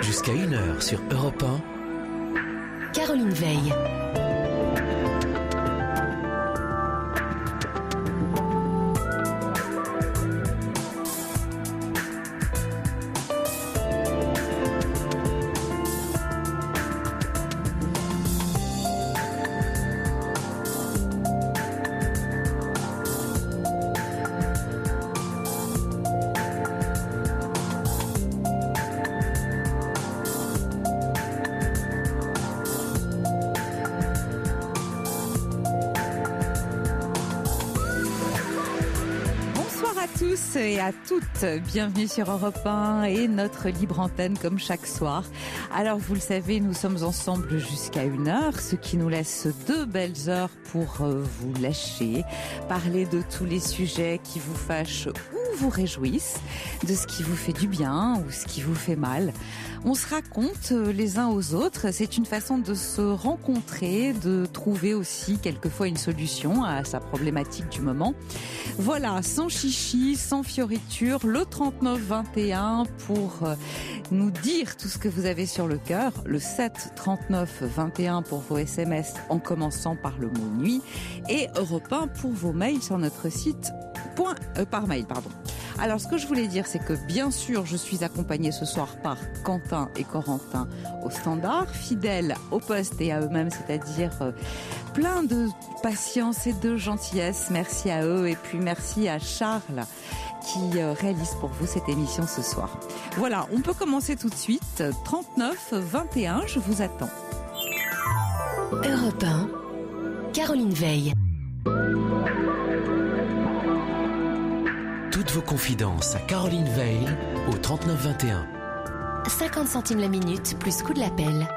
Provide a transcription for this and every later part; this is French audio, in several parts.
Jusqu'à 1h sur Europe 1. Caroline Veil. Et à toutes, bienvenue sur Europe 1 et notre libre antenne comme chaque soir. Alors vous le savez, nous sommes ensemble jusqu'à 1h, ce qui nous laisse 2 belles heures pour vous lâcher, parler de tous les sujets qui vous fâchent ou vous réjouissent, de ce qui vous fait du bien ou ce qui vous fait mal. On se raconte les uns aux autres, c'est une façon de se rencontrer, de trouver aussi quelquefois une solution à sa problématique du moment. Voilà, sans chichi, sans fioriture, le 3921 pour nous dire tout ce que vous avez sur le cœur, le 7 39 21 pour vos SMS en commençant par le mot nuit et Europe 1 pour vos mails sur notre site par mail. Alors, ce que je voulais dire, c'est que bien sûr, je suis accompagnée ce soir par Quentin et Corentin au standard, fidèles au poste et à eux-mêmes, c'est-à-dire plein de patience et de gentillesse. Merci à eux et puis merci à Charles qui réalise pour vous cette émission ce soir. Voilà, on peut commencer tout de suite. 39 21, je vous attends. Europe 1, Caroline Veil. Toutes vos confidences à Caroline Veil au 39 21. 50 centimes la minute plus coût de l'appel.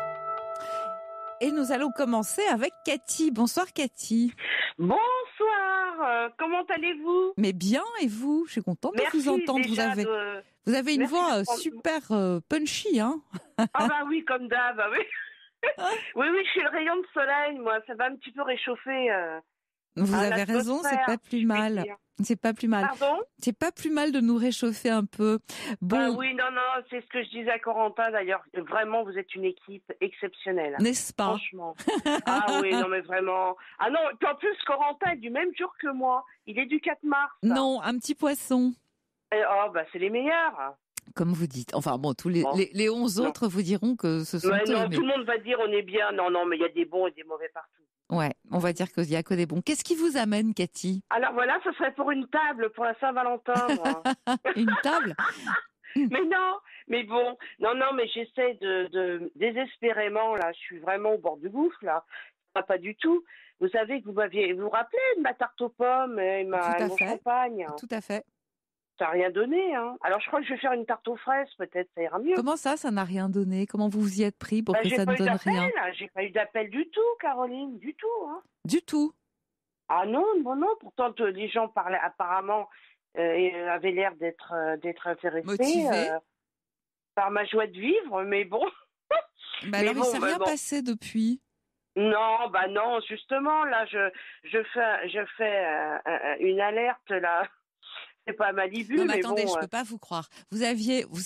Et nous allons commencer avec Cathy. Bonsoir Cathy. Bonsoir, comment allez-vous? Mais bien, et vous? Je suis contente de vous entendre. Vous avez une voix super punchy, hein? Ah bah oui, comme d'hab, oui. Oui, je suis le rayon de soleil, moi, ça va un petit peu réchauffer. Vous avez raison, c'est pas plus mal. C'est pas plus mal. Pardon? C'est pas plus mal de nous réchauffer un peu. Bon. Oui, non, c'est ce que je disais à Corentin d'ailleurs. Vraiment, vous êtes une équipe exceptionnelle. N'est-ce pas? Franchement. Ah oui, non mais vraiment. Ah non, puis en plus, Corentin est du même jour que moi. Il est du 4 mars. Non, un petit poisson. C'est les meilleurs. Comme vous dites. Enfin bon, les 11 autres vous diront que ce sont eux. Non, tout le monde va dire on est bien. Non, mais il y a des bons et des mauvais partout. Ouais, on va dire qu'il n'y a que des bons. Qu'est-ce qui vous amène, Cathy? Alors voilà, ce serait pour une table, pour la Saint-Valentin, moi. Une table? Mais non, mais bon, non, mais j'essaie de désespérément, là, je suis vraiment au bord du gouffre, là. Pas du tout. Vous savez que vous vous rappelez de ma tarte aux pommes et mon champagne? Tout à fait. Ça n'a rien donné, hein. Alors je crois que je vais faire une tarte aux fraises, peut-être, ça ira mieux. Comment ça n'a rien donné? Comment vous vous y êtes pris pour que ça ne donne rien? J'ai pas eu d'appel du tout, Caroline, du tout, hein. Du tout? Ah non, pourtant les gens parlaient apparemment, avaient l'air d'être intéressés. Motivés. Par ma joie de vivre, mais bon. Alors il s'est rien passé depuis? Non, non, justement, là, je fais une alerte, là. C'est pas Malibu, non, mais attendez, bon, je peux pas vous croire. Vous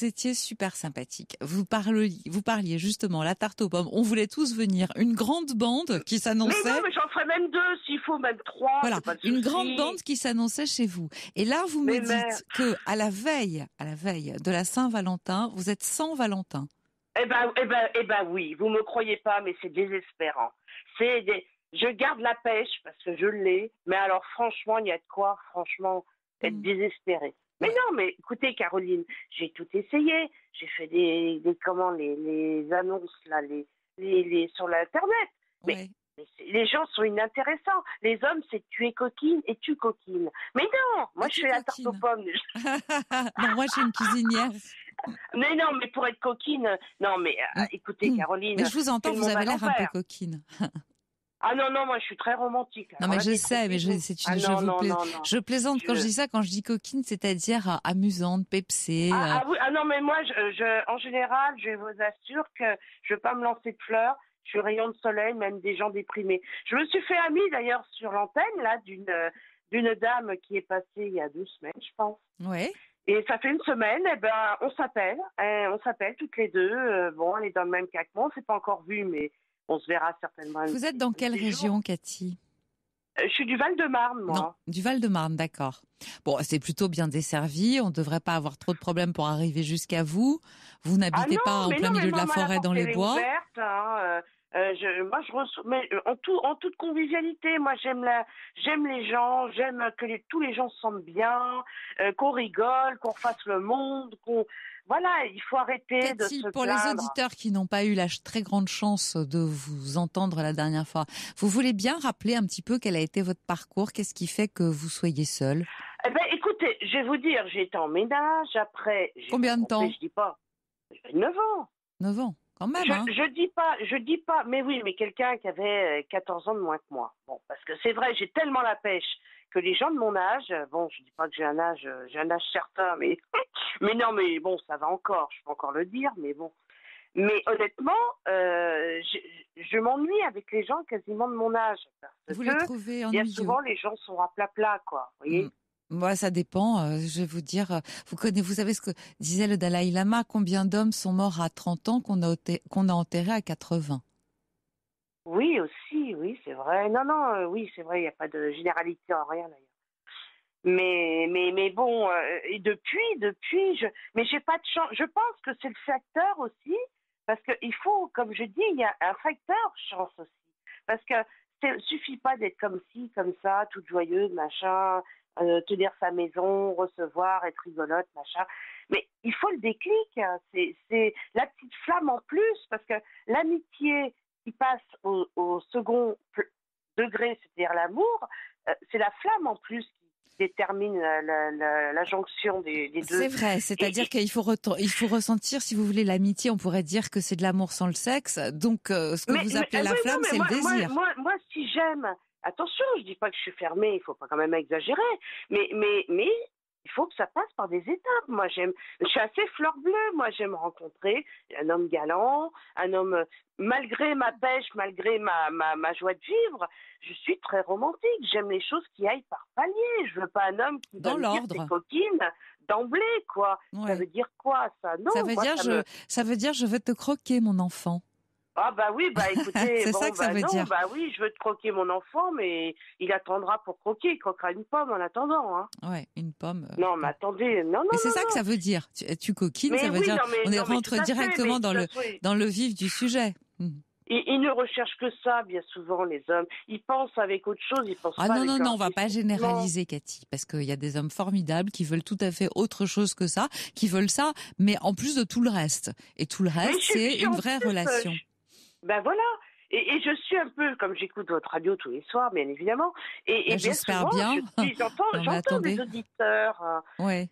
étiez super sympathique. Vous parliez justement la tarte aux pommes. On voulait tous venir. Une grande bande qui s'annonçait. Mais non, mais j'en ferai même 2 s'il faut, même 3. Voilà, pas de une souci. grande bande qui s'annonçait chez vous. Et là, vous me dites que à la veille de la Saint-Valentin, vous êtes sans Valentin. Eh ben oui. Vous me croyez pas, mais c'est désespérant. Je garde la pêche parce que je l'ai. Mais alors, franchement, il y a de quoi, être désespéré. Mais non, mais écoutez, Caroline, j'ai tout essayé. J'ai fait les annonces là, les sur l'internet. Mais les gens sont inintéressants. Les hommes, c'est tu es coquine et tu coquines. Mais non, moi je fais la tarte aux pommes. Non, moi j'ai une cuisinière. Mais non, mais pour être coquine, non, mais écoutez, Caroline. Mais je vous entends, vous avez l'air un peu coquine. Ah non, moi je suis très romantique. Non, mais je sais, mais je plaisante quand je dis ça, quand je dis coquine, c'est-à-dire amusante, pepsée. Oui, non, mais moi, en général, je vous assure que je ne veux pas me lancer de fleurs. Je suis rayon de soleil, même des gens déprimés. Je me suis fait amie d'ailleurs sur l'antenne là d'une dame qui est passée il y a 2 semaines, je pense. Ouais. Et ça fait une semaine, on s'appelle toutes les deux. Bon, elle est dans le même cas que moi, on s'est pas encore vu, mais on se verra certainement. Vous êtes dans quelle région, Cathy? Je suis du Val-de-Marne, moi. Non, du Val-de-Marne, d'accord. Bon, c'est plutôt bien desservi, on ne devrait pas avoir trop de problèmes pour arriver jusqu'à vous. Vous n'habitez pas en plein milieu de la forêt dans les bois. Ouverte, hein, mais en toute convivialité. Moi, j'aime les gens, j'aime que tous les gens se sentent bien, qu'on rigole, qu'on fasse le monde, voilà, il faut arrêter Cathy, de se plaindre. pour les auditeurs qui n'ont pas eu la très grande chance de vous entendre la dernière fois, vous voulez bien rappeler un petit peu quel a été votre parcours? Qu'est-ce qui fait que vous soyez seule? Eh ben, écoutez, je vais vous dire, j'ai été en ménage, après... Combien de temps? Je dis pas. 9 ans. 9 ans, quand même, hein. Je dis pas, mais oui, mais quelqu'un qui avait 14 ans de moins que moi. Bon, parce que c'est vrai, j'ai tellement la pêche que les gens de mon âge, bon, je dis pas que j'ai un âge certain, mais, mais non, mais bon, ça va encore, je peux encore le dire, mais bon. Mais honnêtement, je m'ennuie avec les gens quasiment de mon âge. Parce vous que les trouvez il y a ennuyeux? souvent, les gens sont à plat, quoi, vous voyez. Moi, ça dépend. Je vais vous dire, vous savez ce que disait le Dalai Lama, combien d'hommes sont morts à 30 ans qu'on a enterrés à 80? Oui, aussi, oui, c'est vrai. Non, oui, c'est vrai, il n'y a pas de généralité en rien, d'ailleurs. Mais bon, et depuis, mais j'ai pas de chance. Je pense que c'est le facteur aussi, parce qu'il faut, comme je dis, il y a un facteur chance aussi. Parce que suffit pas d'être comme ci, comme ça, toute joyeuse, machin, tenir sa maison, recevoir, être rigolote, machin. Mais il faut le déclic, hein. C'est la petite flamme en plus, parce que l'amitié qui passe au second degré, c'est-à-dire l'amour, c'est la flamme en plus qui détermine la jonction des deux. C'est vrai, c'est-à-dire qu'il faut ressentir, si vous voulez, l'amitié, on pourrait dire que c'est de l'amour sans le sexe. Donc, ce que vous appelez la flamme, c'est le désir. Moi, si j'aime, attention, je dis pas que je suis fermée, il faut pas quand même exagérer, mais il faut que ça passe par des étapes. Moi, je suis assez fleur bleue. Moi, j'aime rencontrer un homme galant, un homme, malgré ma pêche, malgré ma joie de vivre, je suis très romantique. J'aime les choses qui aillent par palier. Je veux pas un homme qui va me dire ses coquines d'emblée, quoi. Ouais. Ça veut dire quoi, ça? Non. Ça veut dire je veux te croquer, mon enfant. Ah bah oui, bah écoutez, c'est ça que ça veut dire. Bah oui, je veux te croquer mon enfant, mais il attendra pour croquer, il croquera une pomme en attendant, hein. Ouais, une pomme. Non, mais attendez, non. Mais c'est ça que ça veut dire. Tu coquines, mais ça veut dire on rentre directement dans le vif du sujet. Ils ne recherchent que ça, bien souvent, les hommes. Ils pensent avec autre chose, ils pensent pas avec non, on va pas généraliser, Cathy, parce qu'il y a des hommes formidables qui veulent tout à fait autre chose que ça, qui veulent ça, mais en plus de tout le reste. Et tout le reste, c'est une vraie relation. Ben voilà. Et je suis un peu, comme j'écoute votre radio tous les soirs, bien évidemment. Et bien souvent, j'entends des auditeurs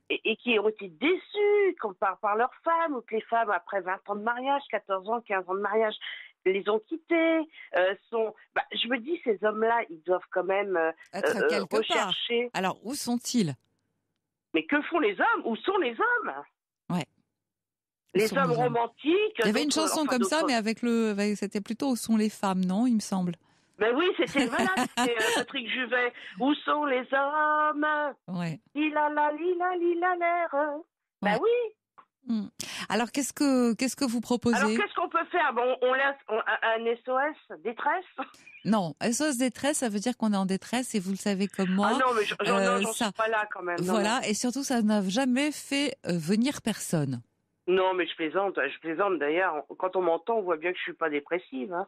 et qui ont été déçus par leur femme, ou que les femmes, après 20 ans de mariage, 14 ans, 15 ans de mariage, les ont quittés. Je me dis, ces hommes-là, ils doivent quand même être rechercher. Part. Alors, où sont-ils? Mais que font les hommes? Où sont les hommes? Ouais. Les hommes romantiques. Il y avait une chanson comme ça, mais c'était plutôt Où sont les femmes, non, il me semble. Ben oui, c'était Patrick Juvet. Où sont les hommes? Ouais. Lila l'air. Ben oui. Alors qu'est-ce que vous proposez? Alors qu'est-ce qu'on peut faire? Bon, on laisse un SOS détresse? Non, SOS détresse, ça veut dire qu'on est en détresse et vous le savez comme moi. Ah non, mais j'en suis pas là quand même. Voilà, et surtout ça n'a jamais fait venir personne. Non, mais je plaisante d'ailleurs. Quand on m'entend, on voit bien que je suis pas dépressive. Hein.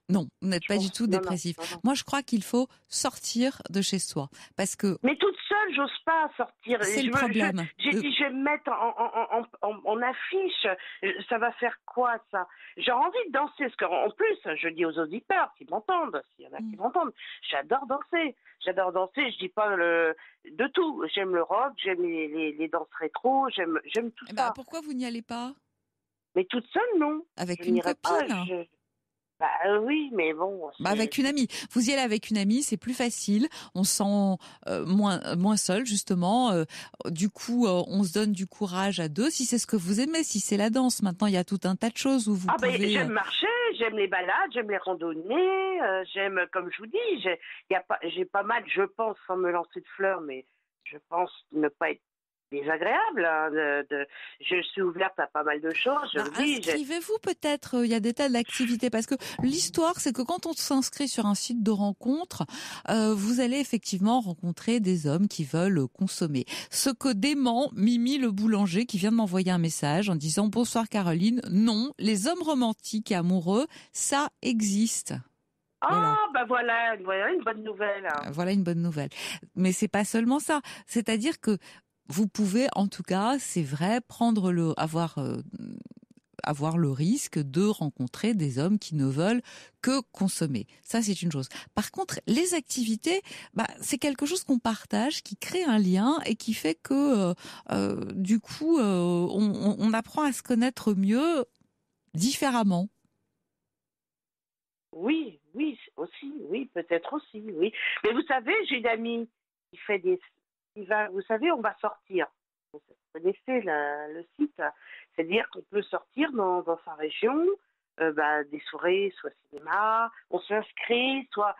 Non, vous n'êtes pas du tout dépressif. Non. Moi, je crois qu'il faut sortir de chez soi, parce que. Mais toute seule, j'ose pas sortir. C'est le problème. J'ai dit, je vais me mettre en affiche. Ça va faire quoi, ça? J'ai envie de danser, parce qu'en plus, je dis aux auditeurs qui m'entendent, s'il y en a qui m'entendent, j'adore danser. Je dis pas de tout. J'aime le rock, j'aime les danses rétro, j'aime tout ça. Pourquoi vous n'y allez pas? Mais toute seule, non. Avec une copine? Bah oui, mais bon. Avec une amie. Vous y allez avec une amie, c'est plus facile. On se sent moins seul, justement. Du coup, on se donne du courage à deux. Si c'est ce que vous aimez, si c'est la danse. Maintenant, il y a tout un tas de choses où vous pouvez... j'aime marcher, j'aime les balades, j'aime les randonnées, j'aime, comme je vous dis, j'ai pas mal, je pense, sans me lancer de fleurs, mais je pense ne pas être désagréable. Hein, je suis ouverte à pas mal de choses. Je le dis. Inscrivez-vous peut-être, il y a des tas d'activités, parce que l'histoire, c'est que quand on s'inscrit sur un site de rencontre, vous allez effectivement rencontrer des hommes qui veulent consommer. Ce que dément Mimi le boulanger, qui vient de m'envoyer un message en disant « Bonsoir Caroline, non, les hommes romantiques et amoureux, ça existe ». Ah, voilà une bonne nouvelle. Voilà une bonne nouvelle. Mais c'est pas seulement ça. C'est-à-dire que vous pouvez, en tout cas, c'est vrai, avoir le risque de rencontrer des hommes qui ne veulent que consommer. Ça, c'est une chose. Par contre, les activités, c'est quelque chose qu'on partage, qui crée un lien et qui fait que, du coup, on apprend à se connaître mieux différemment. Oui, aussi, oui, peut-être aussi, oui. Mais vous savez, j'ai une amie qui fait vous savez, on va sortir. Vous connaissez le site, c'est-à-dire qu'on peut sortir dans sa région, des soirées, soit cinéma, on s'inscrit, soit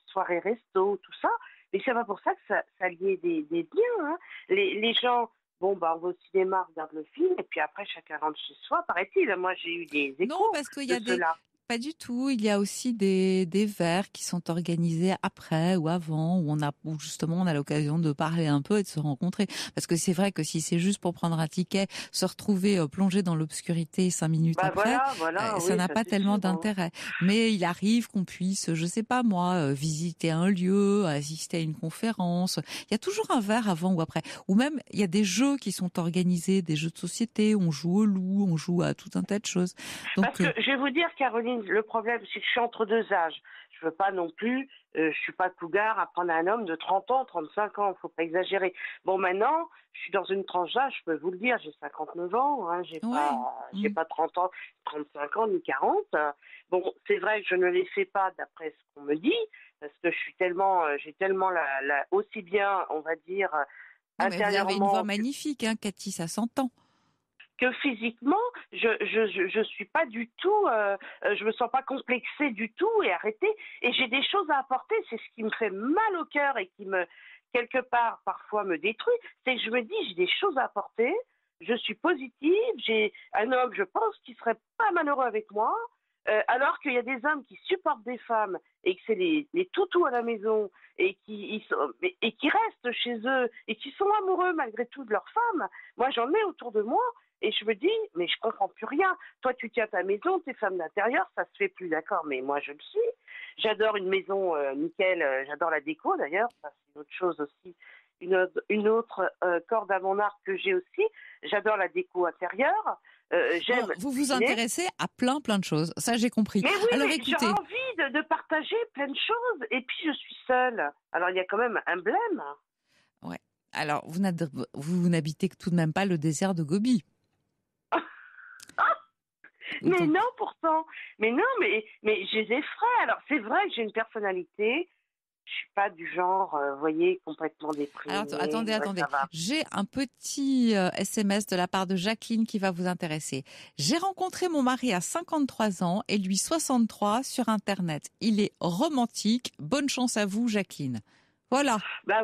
soirée resto, tout ça. Mais c'est pas pour ça que ça liait des liens. Hein. Les gens, on va au cinéma, on regarde le film, et puis après chacun rentre chez soi, paraît-il. Moi, j'ai eu des échos. Non, parce qu'il y a cela. Pas du tout. Il y a aussi des verres qui sont organisés après ou avant, où justement on a l'occasion de parler un peu et de se rencontrer. Parce que c'est vrai que si c'est juste pour prendre un ticket, se retrouver plongé dans l'obscurité 5 minutes après, ça n'a pas tellement d'intérêt. Mais il arrive qu'on puisse, je sais pas moi, visiter un lieu, assister à une conférence. Il y a toujours un verre avant ou après. Ou même, il y a des jeux qui sont organisés, des jeux de société, on joue au loup, on joue à tout un tas de choses. Donc, parce que je vais vous dire, Caroline, le problème, c'est que je suis entre deux âges. Je veux pas non plus, je suis pas cougar à prendre un homme de 30 ans, 35 ans, faut pas exagérer. Bon, maintenant, je suis dans une tranche d'âge, je peux vous le dire, j'ai 59 ans, hein, j'ai pas 30 ans, 35 ans, ni 40. Bon, c'est vrai que je ne les fais pas d'après ce qu'on me dit, parce que j'ai tellement aussi bien, on va dire, intérieurement. Vous avez une voix magnifique, hein, Cathy, ça s'entend. Que physiquement, je suis pas du tout, je me sens pas complexée du tout et arrêtée. Et j'ai des choses à apporter. C'est ce qui me fait mal au cœur et qui me, quelque part, parfois me détruit. C'est que je me dis, j'ai des choses à apporter. Je suis positive. J'ai un homme, je pense, qui serait pas malheureux avec moi. Alors qu'il y a des hommes qui supportent des femmes et que c'est les toutous à la maison et qui restent chez eux et qui sont amoureux malgré tout de leur femme. Moi, j'en ai autour de moi. Et je me dis, mais je comprends plus rien. Toi, tu tiens ta maison, t'es femme d'intérieur, ça se fait plus, d'accord. Mais moi, je le suis. J'adore une maison nickel. J'adore la déco, d'ailleurs. Ça, c'est une autre chose aussi. Une autre corde à mon arc que j'ai aussi. J'adore la déco intérieure. J'aime. Vous vous intéressez à plein de choses. Ça, j'ai compris. Mais oui, alors, mais écoutez, j'ai envie de partager plein de choses. Et puis, je suis seule. Alors, il y a quand même un blême. Ouais. Alors, vous n'habitez tout de même pas le désert de Gobi. Mais non, pourtant. Mais non, mais j'ai des frais. Alors, c'est vrai que j'ai une personnalité. Je suis pas du genre, vous voyez, complètement déprimée. Alors, attendez. J'ai un petit SMS de la part de Jacqueline qui va vous intéresser. J'ai rencontré mon mari à 53 ans et lui 63 sur Internet. Il est romantique. Bonne chance à vous, Jacqueline. Voilà. Bah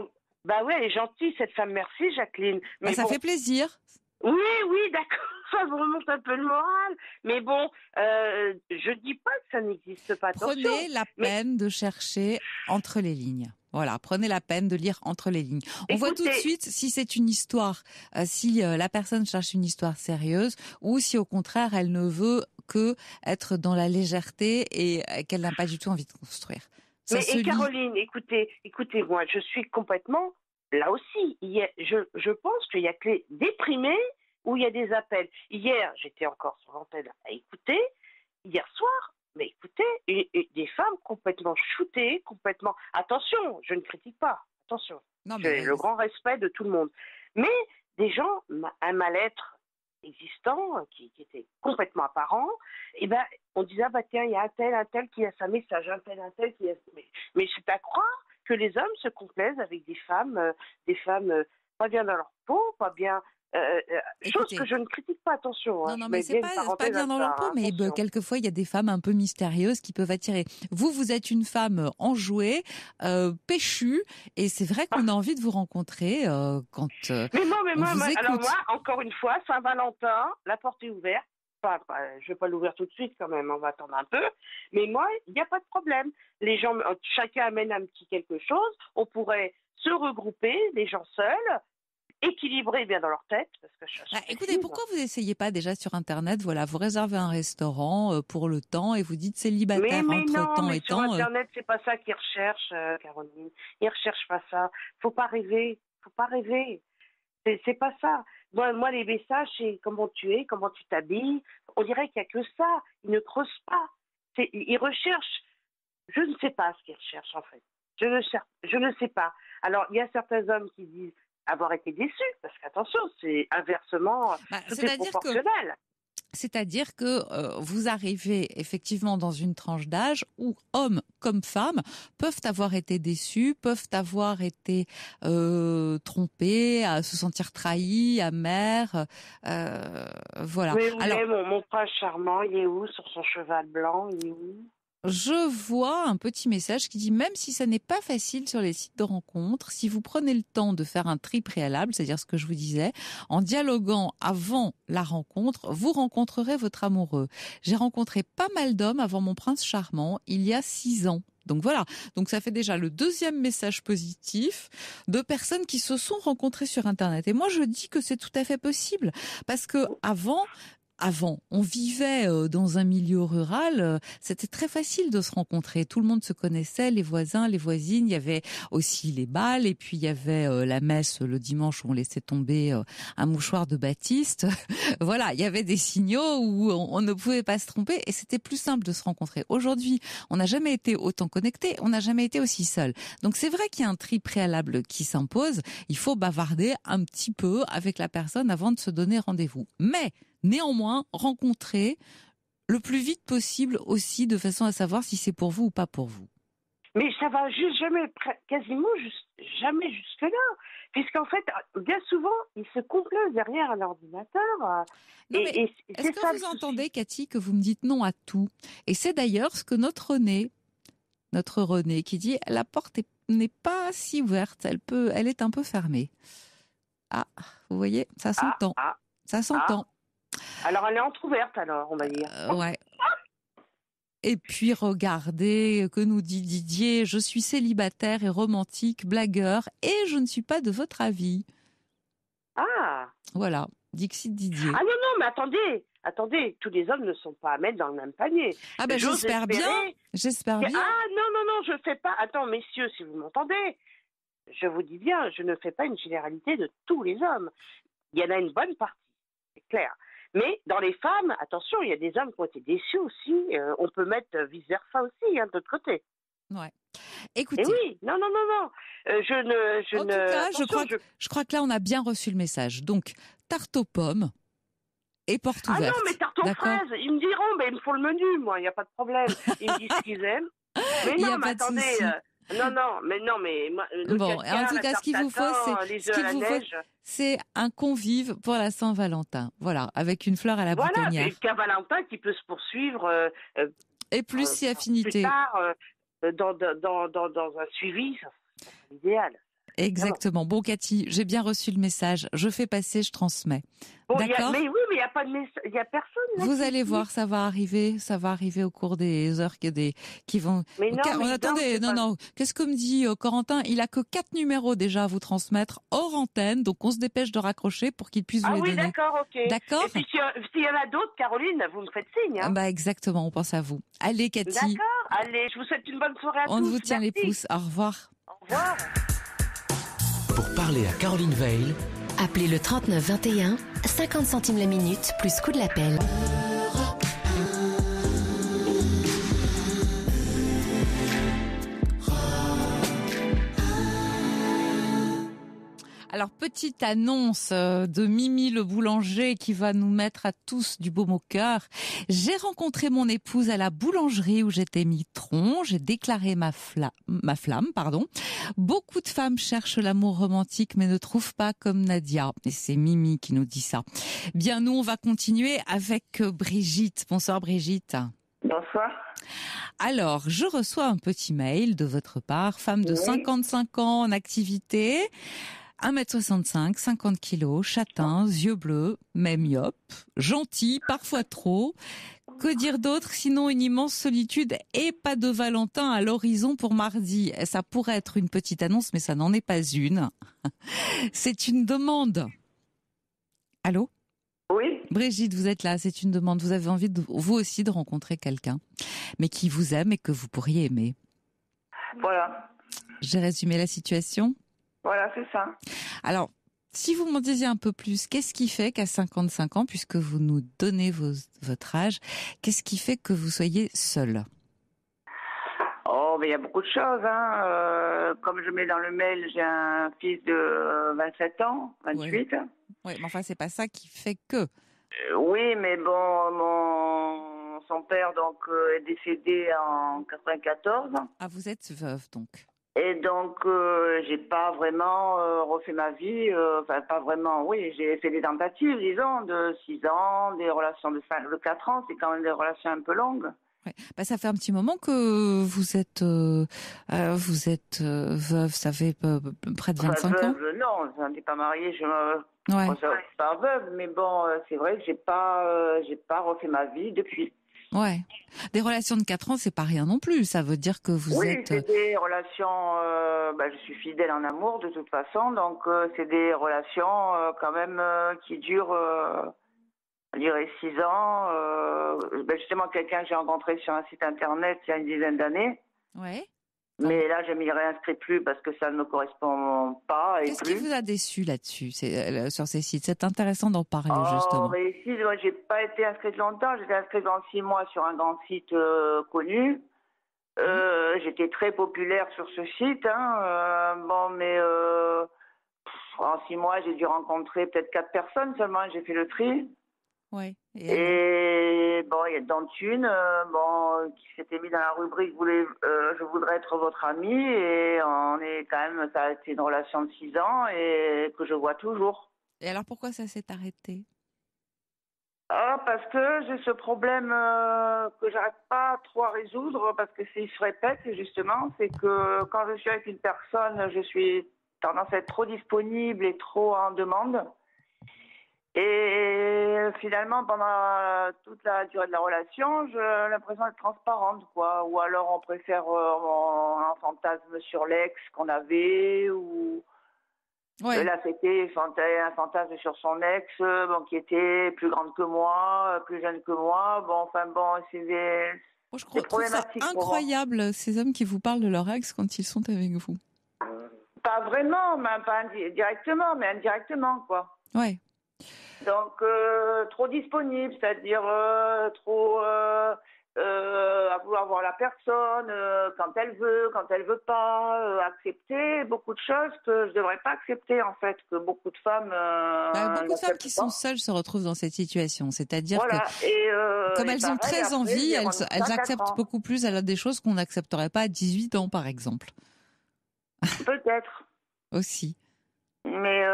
ouais, elle est gentille, cette femme. Merci, Jacqueline. Mais ça fait plaisir. Oui, d'accord. Ça me remonte un peu le moral. Mais bon, je dis pas que ça n'existe pas. Prenez la peine de chercher entre les lignes. Voilà, prenez la peine de lire entre les lignes. On voit tout de suite si c'est une histoire, si la personne cherche une histoire sérieuse ou si au contraire elle ne veut que être dans la légèreté et qu'elle n'a pas du tout envie de construire. Caroline, écoutez-moi, je suis complètement là aussi. Je pense qu'il y a que les déprimés où il y a des appels. Hier, j'étais encore sur l'antenne à écouter. Hier soir, mais écoutez, des femmes complètement shootées, complètement... Attention, je ne critique pas. Attention, j'ai le grand respect de tout le monde. Mais des gens, un mal-être existant, qui était complètement apparent, et on disait, tiens, il y a un tel qui a sa message, un tel qui a... Mais c'est à croire que les hommes se complaisent avec des femmes pas bien dans leur peau, pas bien. Chose Écoutez, que je ne critique pas, attention. non, mais c'est pas bien dans leur peau, mais quelquefois, il y a des femmes un peu mystérieuses qui peuvent attirer. Vous êtes une femme enjouée, péchue, et c'est vrai qu'on a envie de vous rencontrer quand Mais moi, on vous écoute. alors moi, encore une fois, Saint-Valentin, la porte est ouverte. Je vais pas l'ouvrir tout de suite quand même, on va attendre un peu. Mais moi, il n'y a pas de problème. Les gens, chacun amène un petit quelque chose. On pourrait se regrouper, les gens seuls, équilibrés bien dans leur tête. Parce que écoutez, pourquoi vous essayez pas déjà sur Internet, voilà, vous réservez un restaurant pour le temps et vous dites célibataire entre temps et temps. Sur Internet, c'est pas ça qu'ils recherchent, Caroline. Ils recherchent pas ça. Faut pas rêver. C'est pas ça. Moi, les messages, c'est comment tu es, comment tu t'habilles. On dirait qu'il n'y a que ça. Ils ne creusent pas. Ils recherchent. Je ne sais pas ce qu'ils recherchent, en fait. Je ne sais pas. Alors, il y a certains hommes qui disent avoir été déçus, parce qu'attention, c'est inversement, tout est proportionnel. C'est-à-dire que vous arrivez effectivement dans une tranche d'âge où hommes comme femmes peuvent avoir été déçus, peuvent avoir été trompés, à se sentir trahis, amers, voilà. Mais mon prince charmant, il est où sur son cheval blanc, il est où? Je vois un petit message qui dit, même si ça n'est pas facile sur les sites de rencontres, si vous prenez le temps de faire un tri préalable, c'est-à-dire ce que je vous disais, en dialoguant avant la rencontre, vous rencontrerez votre amoureux. J'ai rencontré pas mal d'hommes avant mon prince charmant il y a 6 ans. Donc voilà, donc ça fait déjà le deuxième message positif de personnes qui se sont rencontrées sur Internet. Et moi je dis que c'est tout à fait possible, parce que avant, on vivait dans un milieu rural, c'était très facile de se rencontrer. Tout le monde se connaissait, les voisins, les voisines. Il y avait aussi les bals, et puis il y avait la messe le dimanche où on laissait tomber un mouchoir de Baptiste. Voilà, il y avait des signaux où on ne pouvait pas se tromper, et c'était plus simple de se rencontrer. Aujourd'hui, on n'a jamais été autant connectés, on n'a jamais été aussi seul. Donc c'est vrai qu'il y a un tri préalable qui s'impose. Il faut bavarder un petit peu avec la personne avant de se donner rendez-vous. Mais néanmoins, rencontrer le plus vite possible aussi, de façon à savoir si c'est pour vous ou pas pour vous. Mais ça va quasiment jamais jusque-là. Puisqu'en fait, bien souvent, ils se complaisent derrière un ordinateur. Est-ce que vous entendez, Cathy, que vous me dites non à tout? Et c'est d'ailleurs ce que notre René, qui dit la porte n'est pas si ouverte, elle est un peu fermée. Ah, vous voyez, ça s'entend. Ça s'entend. Alors, elle est entrouverte, alors, on va dire. Ouais. Et puis, regardez, que nous dit Didier, je suis célibataire et romantique, blagueur, et je ne suis pas de votre avis. Ah. Voilà, Dixit Didier. Ah non, mais attendez, tous les hommes ne sont pas à mettre dans le même panier. Ah ben, j'espère bien. Ah non, je fais pas. Attends, messieurs, si vous m'entendez, je vous dis bien, je ne fais pas une généralité de tous les hommes. Il y en a une bonne partie, c'est clair. Mais dans les femmes, attention, il y a des hommes qui ont été déçus aussi. On peut mettre vice-versa aussi, de l'autre côté. Ouais. Écoutez. Et oui, non. En tout cas, je crois que là, on a bien reçu le message. Donc, tarte aux pommes et porte ouverte. Ah non, mais tarte aux fraises, ils me diront, il me faut le menu, moi, il n'y a pas de problème. Ils me disent ce qu'ils aiment. Mais non, mais attendez. Mais moi, bon, en tout cas, ce qu'il vous faut, c'est un convive pour la Saint-Valentin. Voilà, avec une fleur à la boutonnière. Voilà, qu'un Valentin qui peut se poursuivre. Et plus si affinité. Plus tard, dans un suivi, c'est idéal. Exactement. Bon, Cathy, j'ai bien reçu le message. Je fais passer, je transmets. Bon, d'accord. Mais il n'y a pas de message, il n'y a personne. Là, vous allez voir, ça va arriver au cours des heures qui vont. Mais non, attendez, non. Qu'est-ce que me dit Corentin? Il a que 4 numéros déjà à vous transmettre hors antenne, donc on se dépêche de raccrocher pour qu'il puisse vous les donner. Ah oui, d'accord, ok. D'accord. Et puis s'il y en a d'autres, Caroline, vous me faites signe. Bah exactement, on pense à vous. Allez, Cathy. D'accord. Allez, je vous souhaite une bonne soirée à tous. On vous tient les pouces. Au revoir. Au revoir. Pour parler à Caroline Veil, appelez le 39 21, 50 centimes la minute, plus coût de l'appel. Alors, petite annonce de Mimi le boulanger qui va nous mettre à tous du baume au cœur. J'ai rencontré mon épouse à la boulangerie où j'étais mitron. J'ai déclaré ma flamme. Beaucoup de femmes cherchent l'amour romantique mais ne trouvent pas comme Nadia. Et c'est Mimi qui nous dit ça. Bien, nous, on va continuer avec Brigitte. Bonsoir Brigitte. Bonsoir. Alors, je reçois un petit mail de votre part, femme de 55 ans en activité, 1m65, 50 kilos, châtain, yeux bleus, mais myope, gentil, parfois trop. Que dire d'autre sinon une immense solitude et pas de Valentin à l'horizon pour mardi. Ça pourrait être une petite annonce, mais ça n'en est pas une. C'est une demande. Allô ? Oui. Brigitte, vous êtes là, c'est une demande. Vous avez envie, vous aussi, de rencontrer quelqu'un, mais qui vous aime et que vous pourriez aimer. Voilà. J'ai résumé la situation ? Voilà, c'est ça. Alors, si vous m'en disiez un peu plus, qu'est-ce qui fait qu'à 55 ans, puisque vous nous donnez votre âge, qu'est-ce qui fait que vous soyez seule ? Oh, mais il y a beaucoup de choses. Comme je mets dans le mail, j'ai un fils de 27 ans, 28. Oui, mais enfin, c'est pas ça qui fait que. Oui, mais bon, son père donc est décédé en 94. Ah, vous êtes veuve donc. Et donc, j'ai pas vraiment refait ma vie. Enfin, pas vraiment. Oui, j'ai fait des tentatives, disons, de 6 ans, des relations de 4 ans. C'est quand même des relations un peu longues. Ouais. Bah, ça fait un petit moment que vous êtes veuve. Ça fait près de 25 ans. Non, je n'étais pas mariée. Ouais. Je suis pas veuve, mais bon, c'est vrai que j'ai pas refait ma vie depuis. Ouais. Des relations de 4 ans, c'est pas rien non plus. Ça veut dire que vous êtes. Oui, c'est des relations. Je suis fidèle en amour de toute façon, donc c'est des relations quand même qui durent, je dirais 6 ans. Justement, quelqu'un que j'ai rencontré sur un site internet il y a une dizaine d'années. Ouais. Mais là, je m'y réinscris plus parce que ça ne me correspond pas. Qu'est-ce qui vous a déçu là-dessus, sur ces sites ? C'est intéressant d'en parler, justement. Mais ici, moi, j'ai pas été inscrite longtemps. J'étais inscrite dans 6 mois sur un grand site connu. J'étais très populaire sur ce site. Mais en 6 mois, j'ai dû rencontrer peut-être 4 personnes seulement. J'ai fait le tri. Ouais. Et bon, il y a dont une qui s'était mis dans la rubrique je voudrais être votre amie, et ça a été une relation de 6 ans et que je vois toujours. Et alors pourquoi ça s'est arrêté ? Parce que j'ai ce problème que j'arrive pas trop à résoudre, parce que il se répète justement, c'est que quand je suis avec une personne, je suis tendance à être trop disponible et trop en demande. Et finalement, pendant toute la durée de la relation, j'ai l'impression d'être transparente, quoi. Ou alors on préfère un fantasme sur l'ex qu'on avait, ou là c'était un fantasme sur son ex, qui était plus grande que moi, plus jeune que moi. C'est des je trouve ça incroyable, ces hommes qui vous parlent de leur ex quand ils sont avec vous. Pas vraiment, pas directement, mais indirectement, quoi. Ouais. Donc, trop disponible, c'est-à-dire trop à vouloir voir la personne quand elle veut pas, accepter beaucoup de choses que je devrais pas accepter, en fait, que beaucoup de femmes... beaucoup de femmes qui sont seules se retrouvent dans cette situation, c'est-à-dire que comme elles ont très envie, elles acceptent beaucoup plus des choses qu'on n'accepterait pas à 18 ans, par exemple. Peut-être. Aussi. Mais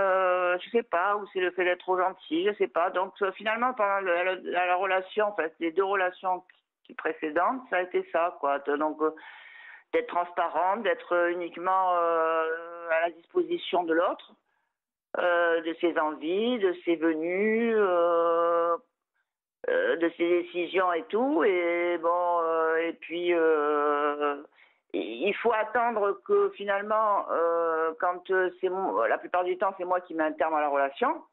je sais pas, ou c'est le fait d'être trop gentil, je sais pas. Donc finalement, pendant la relation, en fait, les 2 relations qui précédentes, ça a été ça, quoi. Donc d'être transparente, d'être uniquement à la disposition de l'autre, de ses envies, de ses venues, de ses décisions et tout. Et et puis il faut attendre que finalement, quand la plupart du temps c'est moi qui mets un terme à la relation.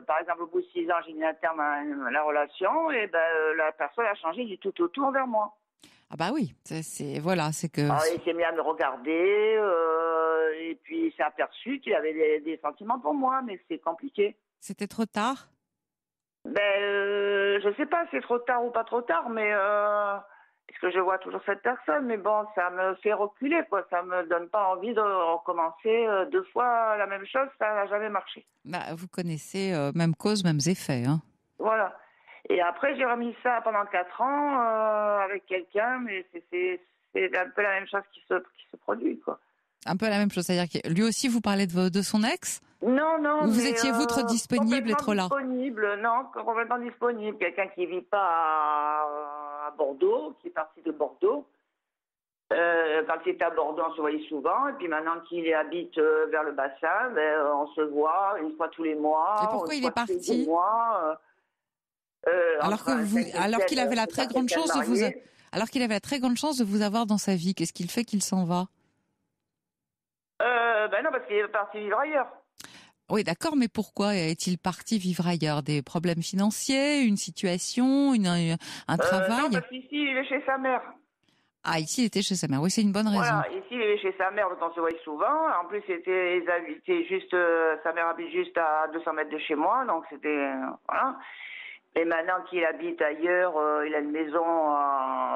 Par exemple, au bout de 6 ans, j'ai mis un terme à la relation, et la personne a changé du tout au tout envers moi. Ah bah oui, c'est que. Il s'est mis à me regarder, et puis il s'est aperçu qu'il avait des sentiments pour moi, mais c'est compliqué. C'était trop tard ? Je sais pas, c'est trop tard ou pas trop tard, mais puisque je vois toujours cette personne. Mais bon, ça me fait reculer, quoi. Ça me donne pas envie de recommencer 2 fois la même chose. Ça n'a jamais marché. Bah, vous connaissez même cause, mêmes effets. Hein. Voilà. Et après, j'ai remis ça pendant 4 ans avec quelqu'un, mais c'est un peu la même chose qui se produit, quoi. Un peu la même chose, c'est-à-dire que lui aussi, vous parlez de son ex ? Non, Ou vous étiez, vous, trop disponible et trop là ? Complètement disponible. Quelqu'un qui vit pas à Bordeaux, qui est parti de Bordeaux. Quand il était à Bordeaux, on se voyait souvent. Et puis maintenant qu'il habite vers le bassin, on se voit une fois tous les mois. Et pourquoi il est parti ? Alors qu'il avait la très grande chance de vous... Alors qu'il avait la très grande chance de vous avoir dans sa vie, qu'est-ce qu'il fait qu'il s'en va ? Non, parce qu'il est parti vivre ailleurs. Oui, d'accord, mais pourquoi est-il parti vivre ailleurs ? Des problèmes financiers, une situation, un travail ? Non, parce qu'ici, il est chez sa mère. Ah, ici, il était chez sa mère. Oui, c'est une bonne raison. Voilà, ici, il est chez sa mère, donc on se voyait souvent. En plus, sa mère habite juste à 200 mètres de chez moi, donc c'était... voilà. Et maintenant qu'il habite ailleurs, il a une maison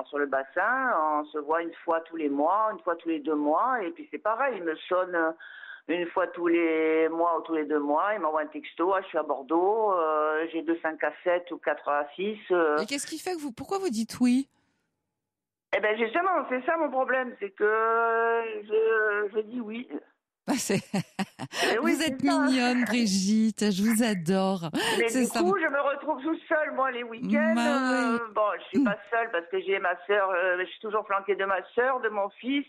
sur le bassin, on se voit une fois tous les mois, une fois tous les 2 mois, et puis c'est pareil, il me sonne une fois tous les mois ou tous les 2 mois, il m'envoie un texto, je suis à Bordeaux, j'ai 2 5 à 7 ou 4 à 6. Et qu'est-ce qui fait que pourquoi vous dites oui ? Eh bien justement, c'est ça mon problème, c'est que je dis oui. Oui, vous êtes mignonne, Brigitte, je vous adore. Mais du coup, je me retrouve toute seule, moi, les week-ends. Oui. Bon, je suis pas seule parce que j'ai ma sœur, je suis toujours flanquée de ma sœur, de mon fils,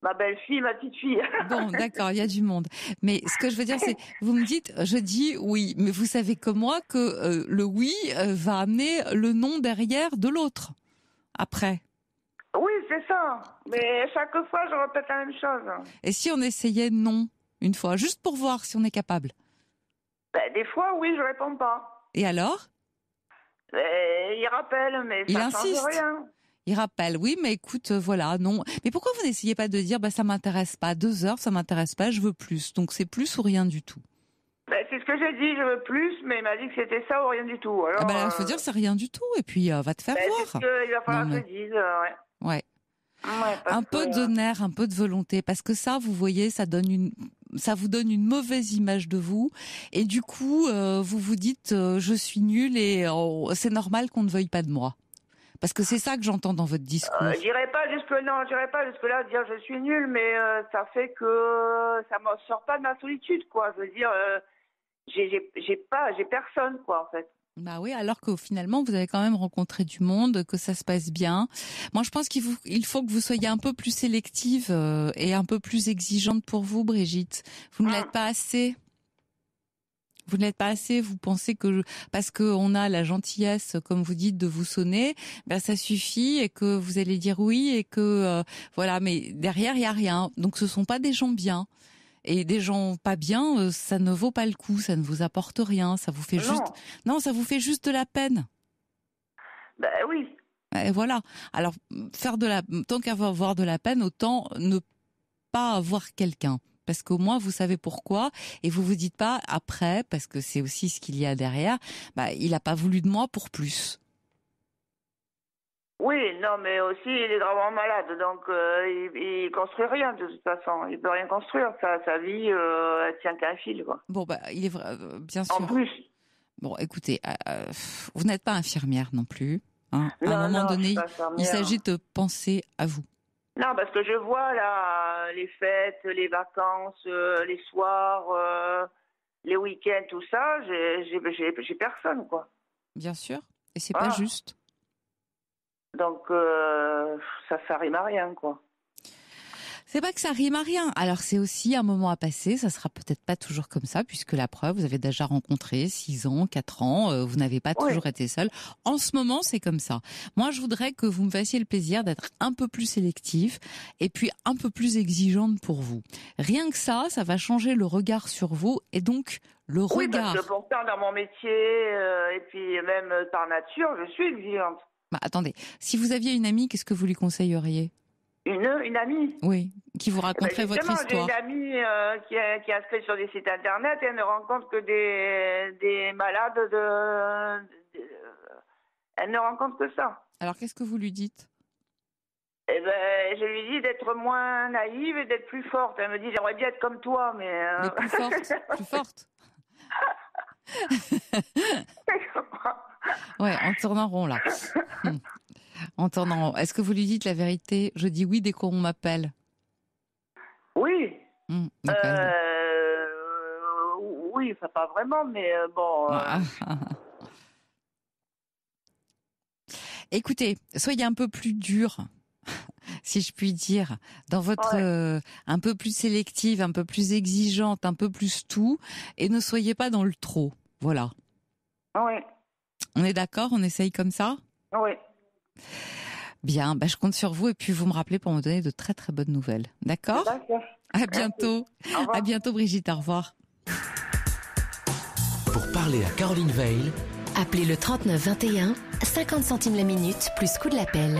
ma belle-fille, ma petite-fille. Bon, d'accord, il y a du monde. Mais ce que je veux dire, c'est, vous me dites, je dis oui, mais vous savez comme moi que le oui va amener le non derrière de l'autre, après. Oui, c'est ça. Mais chaque fois, je répète la même chose. Et si on essayait non, une fois, juste pour voir si on est capable ? Des fois, oui, je réponds pas. Et alors ? Il rappelle, mais ça change rien. Il rappelle, oui, mais écoute, voilà, non. Mais pourquoi vous n'essayez pas de dire, ça m'intéresse pas, 2 heures, ça m'intéresse pas, je veux plus. Donc c'est plus ou rien du tout. C'est ce que j'ai dit, je veux plus, mais il m'a dit que c'était ça ou rien du tout. Alors, il faut dire c'est rien du tout, et puis va te faire voir. C'est ce qu'il va falloir que je dise, ouais. Ouais. Un peu de nerf, un peu de volonté, parce que ça, vous voyez, ça vous donne une mauvaise image de vous, et du coup, vous vous dites, je suis nulle et c'est normal qu'on ne veuille pas de moi. Parce que c'est ça que j'entends dans votre discours. J'irai pas jusque là dire je suis nulle, mais ça fait que ça me sort pas de ma solitude, quoi. Je veux dire, j'ai personne, quoi, en fait. Bah oui, alors que finalement vous avez quand même rencontré du monde, que ça se passe bien. Moi, je pense qu'il faut que vous soyez un peu plus sélective et un peu plus exigeante pour vous, Brigitte. Vous ne l'êtes pas assez. Vous ne l'êtes pas assez. Vous pensez que parce que on a la gentillesse, comme vous dites, de vous sonner, ça suffit et que vous allez dire oui et que voilà. Mais derrière il y a rien. Donc ce sont pas des gens bien. Et des gens pas bien, ça ne vaut pas le coup, ça ne vous apporte rien, ça vous fait ça vous fait juste de la peine. Oui. Et voilà. Alors tant qu'à avoir de la peine, autant ne pas avoir quelqu'un. Parce qu'au moins vous savez pourquoi et vous vous dites pas après, parce que c'est aussi ce qu'il y a derrière, il a pas voulu de moi pour plus. Oui, non, mais aussi il est gravement malade, donc il construit rien de toute façon. Il peut rien construire. Sa vie, elle tient qu'à un fil, quoi. Bon, il est vrai, bien sûr. En plus. Bon, écoutez, vous n'êtes pas infirmière non plus. Hein. À un moment donné, il s'agit de penser à vous. Non, parce que je vois là les fêtes, les vacances, les soirs, les week-ends, tout ça. J'ai personne, quoi. Bien sûr, et c'est pas juste. Donc, ça rime à rien, quoi. C'est pas que ça rime à rien. Alors, c'est aussi un moment à passer. Ça sera peut-être pas toujours comme ça, puisque la preuve, vous avez déjà rencontré 6 ans, 4 ans. Vous n'avez pas toujours été seul. En ce moment, c'est comme ça. Moi, je voudrais que vous me fassiez le plaisir d'être un peu plus sélectif et puis un peu plus exigeante pour vous. Rien que ça va changer le regard sur vous et donc le regard. Oui, parce que pourtant, dans mon métier, et puis même par nature, je suis exigeante. Attendez, si vous aviez une amie, qu'est-ce que vous lui conseilleriez ? Une amie. Oui, qui vous raconterait votre histoire. J'ai une amie qui est inscrite sur des sites internet et elle ne rencontre que des malades elle ne rencontre que ça. Alors qu'est-ce que vous lui dites ? Eh ben, je lui dis d'être moins naïve et d'être plus forte. Elle me dit, j'aimerais bien être comme toi, mais... Mais plus forte, plus forte. Ouais, on tourne en rond là. On tourne en rond. Est-ce que vous lui dites la vérité? Je dis oui dès qu'on m'appelle. Oui. Donc, Oui, enfin pas vraiment, mais bon... Écoutez, soyez un peu plus dur, si je puis dire, dans votre un peu plus sélective, un peu plus exigeante, un peu plus tout, et ne soyez pas dans le trop. Voilà. Oui. On est d'accord? On essaye comme ça? Oui. Bien, je compte sur vous et puis vous me rappelez pour me donner de très très bonnes nouvelles. D'accord? D'accord. À bientôt. À bientôt Brigitte, au revoir. Pour parler à Caroline Veil, Appelez le 39 21, 50 centimes la minute, plus coût de l'appel.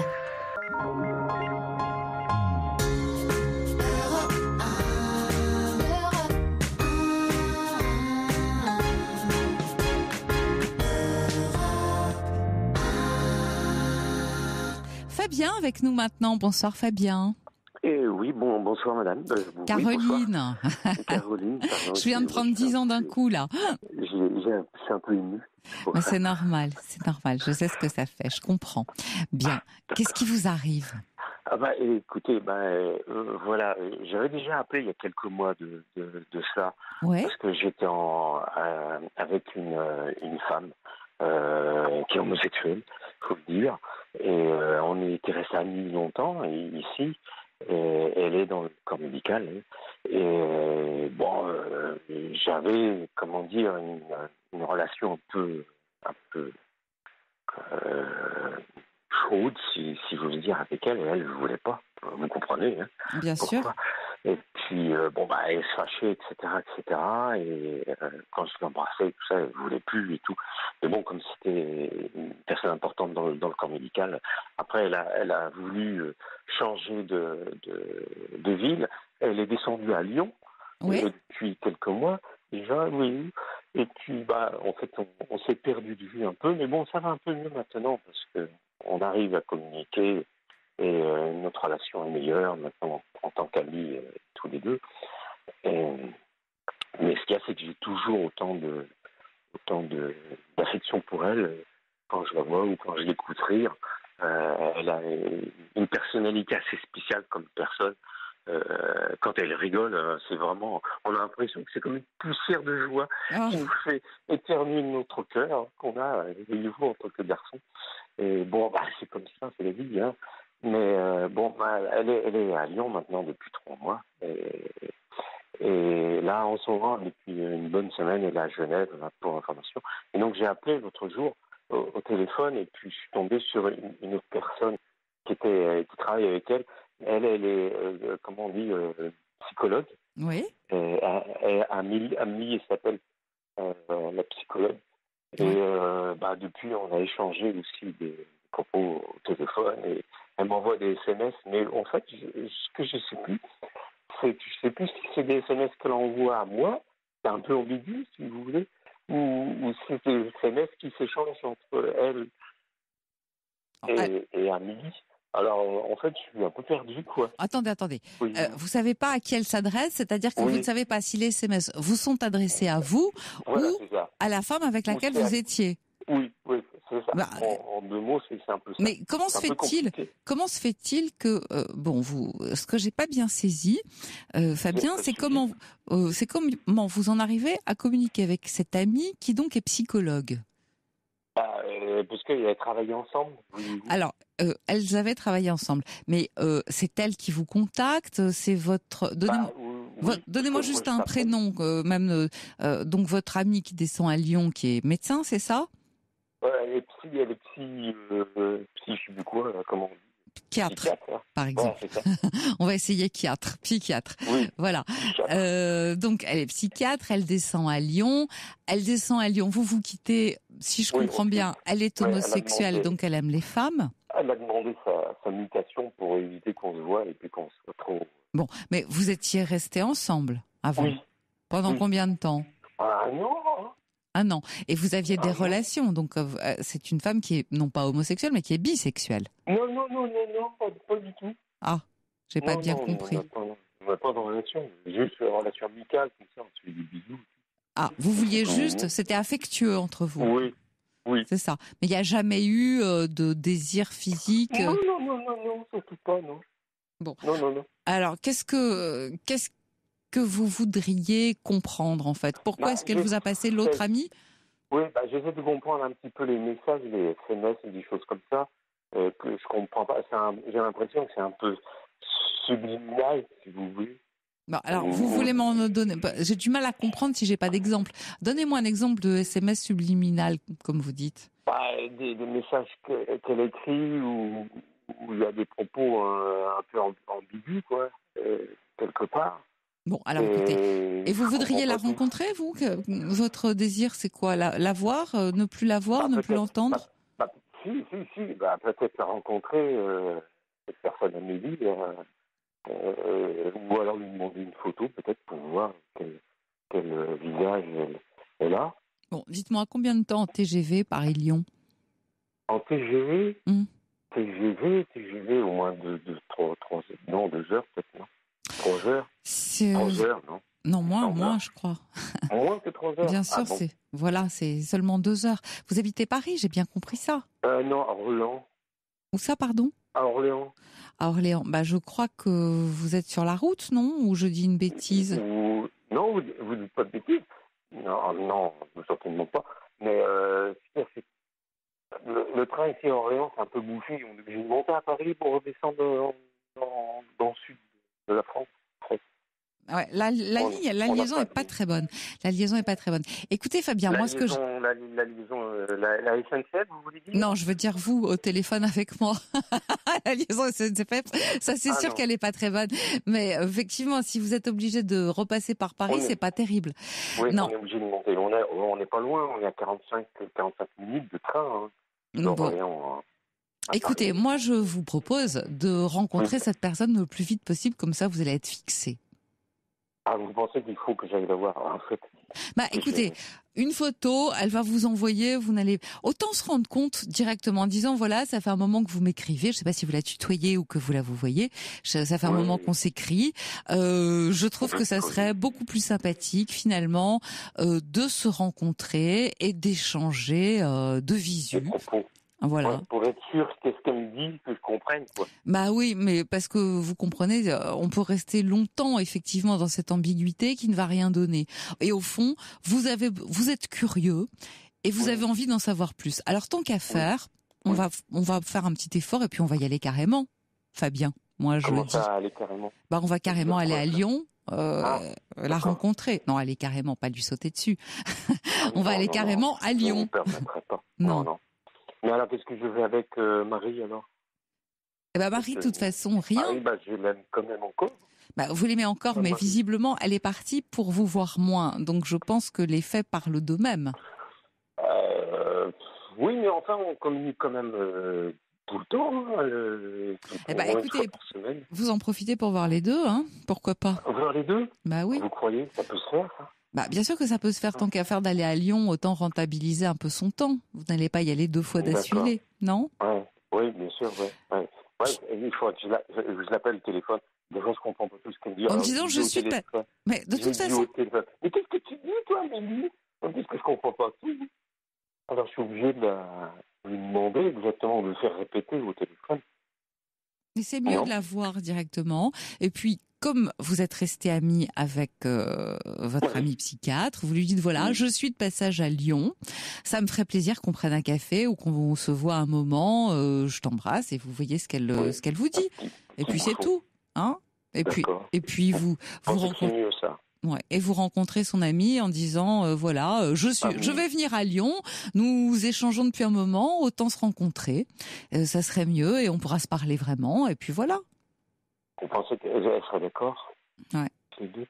Fabien avec nous maintenant. Bonsoir Fabien. Oui, bonsoir madame. Caroline. Oui, Caroline, pardon. Je viens de prendre 10 ans d'un coup là. Je suis un peu ému. Mais c'est normal, c'est normal. Je sais ce que ça fait, je comprends. Bien. Qu'est-ce qui vous arrive? Écoutez, voilà, j'avais déjà appelé il y a quelques mois de ça, Ouais. parce que j'étais avec une femme qui est homosexuelle, faut le dire, et on était restés amis longtemps, et ici, elle est dans le corps médical, et j'avais, comment dire, une relation un peu chaude, si je veux dire, avec elle, et elle ne voulait pas. Vous comprenez, hein? Bien sûr. Et puis, elle se fâchait, etc., etc., et quand je l'embrassais, tout ça, elle ne voulait plus et tout. Mais bon, comme c'était une personne importante dans le corps médical, après, elle a voulu changer de ville. Elle est descendue à Lyon, Oui. depuis quelques mois, déjà, oui. Et puis, en fait, on s'est perdu de vue un peu, mais bon, ça va un peu mieux maintenant, parce que on arrive à communiquer, et notre relation est meilleure maintenant en tant qu'amis tous les deux. Mais ce qu'il y a, c'est que j'ai toujours autant d'affection pour elle quand je la vois ou quand je l'écoute rire. Elle a une personnalité assez spéciale comme personne. Quand elle rigole, c'est vraiment, on a l'impression que c'est comme une poussière de joie qui nous fait éternuer notre cœur, qu'on a de nouveau en tant que garçon. Et c'est comme ça, c'est la vie, hein. Mais elle est à Lyon maintenant depuis 3 mois. Et là, en ce moment, depuis une bonne semaine, elle est à Genève pour information. Et donc, j'ai appelé l'autre jour au téléphone, et puis je suis tombé sur une autre personne qui travaille avec elle. Elle est, comment on dit, psychologue. Oui. Amélie, elle s'appelle la psychologue. Et depuis, on a échangé aussi des propos au téléphone, et elle m'envoie des SMS. Mais en fait, ce que je ne sais plus, c'est que je sais plus si c'est des SMS qu'elle envoie à moi, c'est un peu ambigu, si vous voulez, ou si c'est des SMS qui s'échangent entre elle et Amélie. Alors, en fait, je suis un peu perdu, quoi. Attendez. Oui. Vous savez pas à qui elle s'adresse, c'est-à-dire que vous ne savez pas si les SMS vous sont adressés à vous voilà, ou à la femme avec laquelle vous étiez. Oui, c'est ça. En 2 mots, c'est un peu ça. Mais comment se fait-il que ce que j'ai pas bien saisi, Fabien, c'est comment vous en arrivez à communiquer avec cette amie qui donc est psychologue? Parce qu'elles avaient travaillé ensemble. Oui. Alors, elles avaient travaillé ensemble, mais c'est elle qui vous contacte, c'est votre... Donnez-moi juste un prénom, donc votre amie qui descend à Lyon, qui est médecin, c'est ça? Elle est psy, je sais plus quoi, comment on dit. Psychiatre, par exemple. Ouais, c'est ça. On va essayer psychiatre. Oui. Voilà. Donc, elle est psychiatre, elle descend à Lyon. Vous quittez, si je comprends bien, elle est homosexuelle, donc elle aime les femmes. Elle a demandé sa mutation pour éviter qu'on se voit et puis qu'on se retrouve. Bon, mais vous étiez restés ensemble avant? Oui. Pendant combien de temps? 1 an. Ah non. Et vous aviez des relations, donc c'est une femme qui est non pas homosexuelle, mais qui est bisexuelle. Non, pas du tout. Ah, j'ai pas bien compris. On n'a pas de relation. Juste une relation amicale, comme ça, on se fait des bisous. Ah, vous vouliez juste, c'était affectueux entre vous. Oui. C'est ça. Mais il n'y a jamais eu de désir physique. Non, surtout pas, non. Bon. Non. Alors, qu'est-ce que vous voudriez comprendre, en fait? Pourquoi est-ce qu'elle vous a passé l'autre amie? Oui, j'essaie de comprendre un petit peu les messages, les SMS et des choses comme ça, que je comprends pas. J'ai l'impression que c'est un peu subliminal, si vous voulez. Bon, alors, vous voulez m'en donner? J'ai du mal à comprendre si j'ai pas d'exemple. Donnez-moi un exemple de SMS subliminal, comme vous dites. Des messages qu'elle écrit où il y a des propos un peu ambigus, quoi, quelque part. Bon, alors écoutez, et vous voudriez la rencontrer, vous? Votre désir, c'est quoi? La voir, ne plus la voir, ne plus l'entendre? Si. Peut-être la rencontrer, cette personne à Amélie, ou alors lui demander une photo, peut-être, pour voir quel visage elle a. Bon, dites-moi, combien de temps en TGV Paris-Lyon? En TGV TGV, au moins 2 heures, peut-être, non? 3 heures 3 heures, non? Non, moins, je crois. Moins que 3 heures? Bien sûr, bon. c'est seulement 2 heures. Vous habitez Paris, j'ai bien compris ça. Non, à Orléans. Où ça, pardon? À Orléans. À Orléans. Je crois que vous êtes sur la route, non? Ou je dis une bêtise? Non, vous dites pas de bêtises. Non, certainement pas. Mais le train ici à Orléans, c'est un peu bouché. On est obligé de monter à Paris pour redescendre dans le sud de la France. Ouais, la liaison est pas très bonne. La liaison est pas très bonne. Écoutez, Fabien, la liaison, la SNCF, vous voulez dire? Non, je veux dire vous au téléphone avec moi. La liaison SNCF, ça c'est sûr qu'elle est pas très bonne. Mais effectivement, si vous êtes obligé de repasser par Paris, c'est pas terrible. Oui, non. On est obligé de monter. On n'est pas loin. On est à 45 minutes de train. Bon. Écoutez, moi je vous propose de rencontrer cette personne le plus vite possible, comme ça vous allez être fixé. Ah, vous pensez qu'il faut que j'aille la voir, en fait? Écoutez, une photo, elle va vous envoyer, vous n'allez autant se rendre compte directement en disant voilà, ça fait un moment que vous m'écrivez, je sais pas si vous la tutoyez ou que vous la vous voyez, ça fait un moment qu'on s'écrit. Je trouve que ça serait beaucoup plus sympathique finalement de se rencontrer et d'échanger de visu. Voilà. Ouais, pour être sûr qu'est-ce qu'elle me dit, que je comprenne, quoi. Oui, mais parce que vous comprenez, on peut rester longtemps effectivement dans cette ambiguïté qui ne va rien donner. Et au fond, vous êtes curieux et vous avez envie d'en savoir plus. Alors tant qu'à faire, on va faire un petit effort et puis on va y aller carrément, Fabien. Moi je le dis. Ça, aller carrément? On va carrément aller à Lyon. La rencontrer. Non, aller carrément, pas lui sauter dessus. On va aller carrément à Lyon. Je ne permettrai pas. Non. Mais alors, qu'est-ce que je vais avec Marie, alors? Marie, de toute façon, rien. Je l'aime quand même encore. Vous l'aimez encore, mais visiblement, elle est partie pour vous voir moins. Donc, je pense que les faits parlent d'eux-mêmes. Oui, mais enfin, on communique quand même tout le temps. Écoutez, vous en profitez pour voir les deux, hein? Pourquoi pas? Voir les deux? Oui. Vous croyez que ça peut se faire, ça? Bien sûr que ça peut se faire, tant qu'à faire d'aller à Lyon, autant rentabiliser un peu son temps. Vous n'allez pas y aller 2 fois d'affilée, non? Oui, bien sûr, ouais. Il faut que je l'appelle au téléphone. Des fois, je comprends pas tout ce qu'elle me dit. En disant, je suis pas... Mais de toute façon... Mais qu'est-ce que tu dis, toi, Amélie? Qu'est-ce que je comprends pas tout? Alors, je suis obligé de lui demander exactement, de le faire répéter au téléphone. Mais c'est mieux de la voir directement. Et puis, comme vous êtes resté ami avec votre ami psychiatre, vous lui dites voilà, je suis de passage à Lyon, ça me ferait plaisir qu'on prenne un café ou qu'on se voit un moment, je t'embrasse et vous voyez ce qu'elle vous dit. Et puis c'est tout, hein. Et puis vous rencontrez. Mieux, ça. Ouais, et vous rencontrez son ami en disant voilà, je vais venir à Lyon, nous échangeons depuis un moment, autant se rencontrer, ça serait mieux et on pourra se parler vraiment et puis voilà. Vous pensez qu'elle serait d'accord? Ouais. Les deux?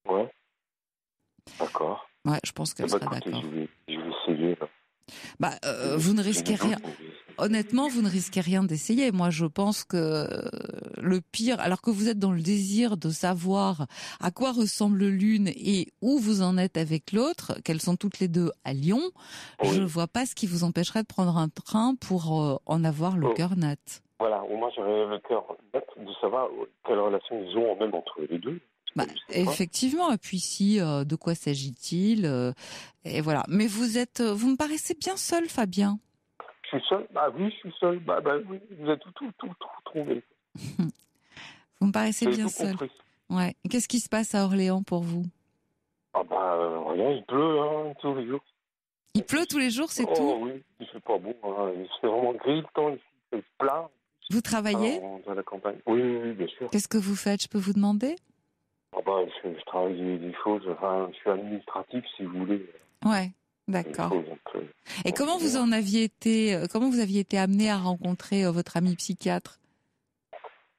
Ouais. D'accord. Ouais, je pense qu'elle sera d'accord. Je vais essayer. Là. Vous ne risquez rien. Honnêtement, vous ne risquez rien d'essayer. Moi, je pense que le pire, alors que vous êtes dans le désir de savoir à quoi ressemble l'une et où vous en êtes avec l'autre, qu'elles sont toutes les deux à Lyon, je ne vois pas ce qui vous empêcherait de prendre un train pour en avoir le cœur net. Voilà, au moins j'aurais le cœur net de savoir quelle relation ils ont même entre les deux. Effectivement, et puis si, de quoi s'agit-il et voilà. Mais vous me paraissez bien seul, Fabien. Je suis seul. Oui, je suis seul. Oui, vous avez tout trouvé. Vous me paraissez bien seul. Ouais. Qu'est-ce qui se passe à Orléans pour vous? Rien, il pleut tous les jours. Il pleut tous les jours, c'est tout? Oui, il fait pas bon. C'est vraiment gris le temps ici, c'est plat. Vous travaillez? Dans la campagne. Oui, bien sûr. Qu'est-ce que vous faites? Je peux vous demander? Je travaille des choses. Je suis administratif, si vous voulez. Ouais. D'accord. Et comment vous aviez été amené à rencontrer votre amie psychiatre?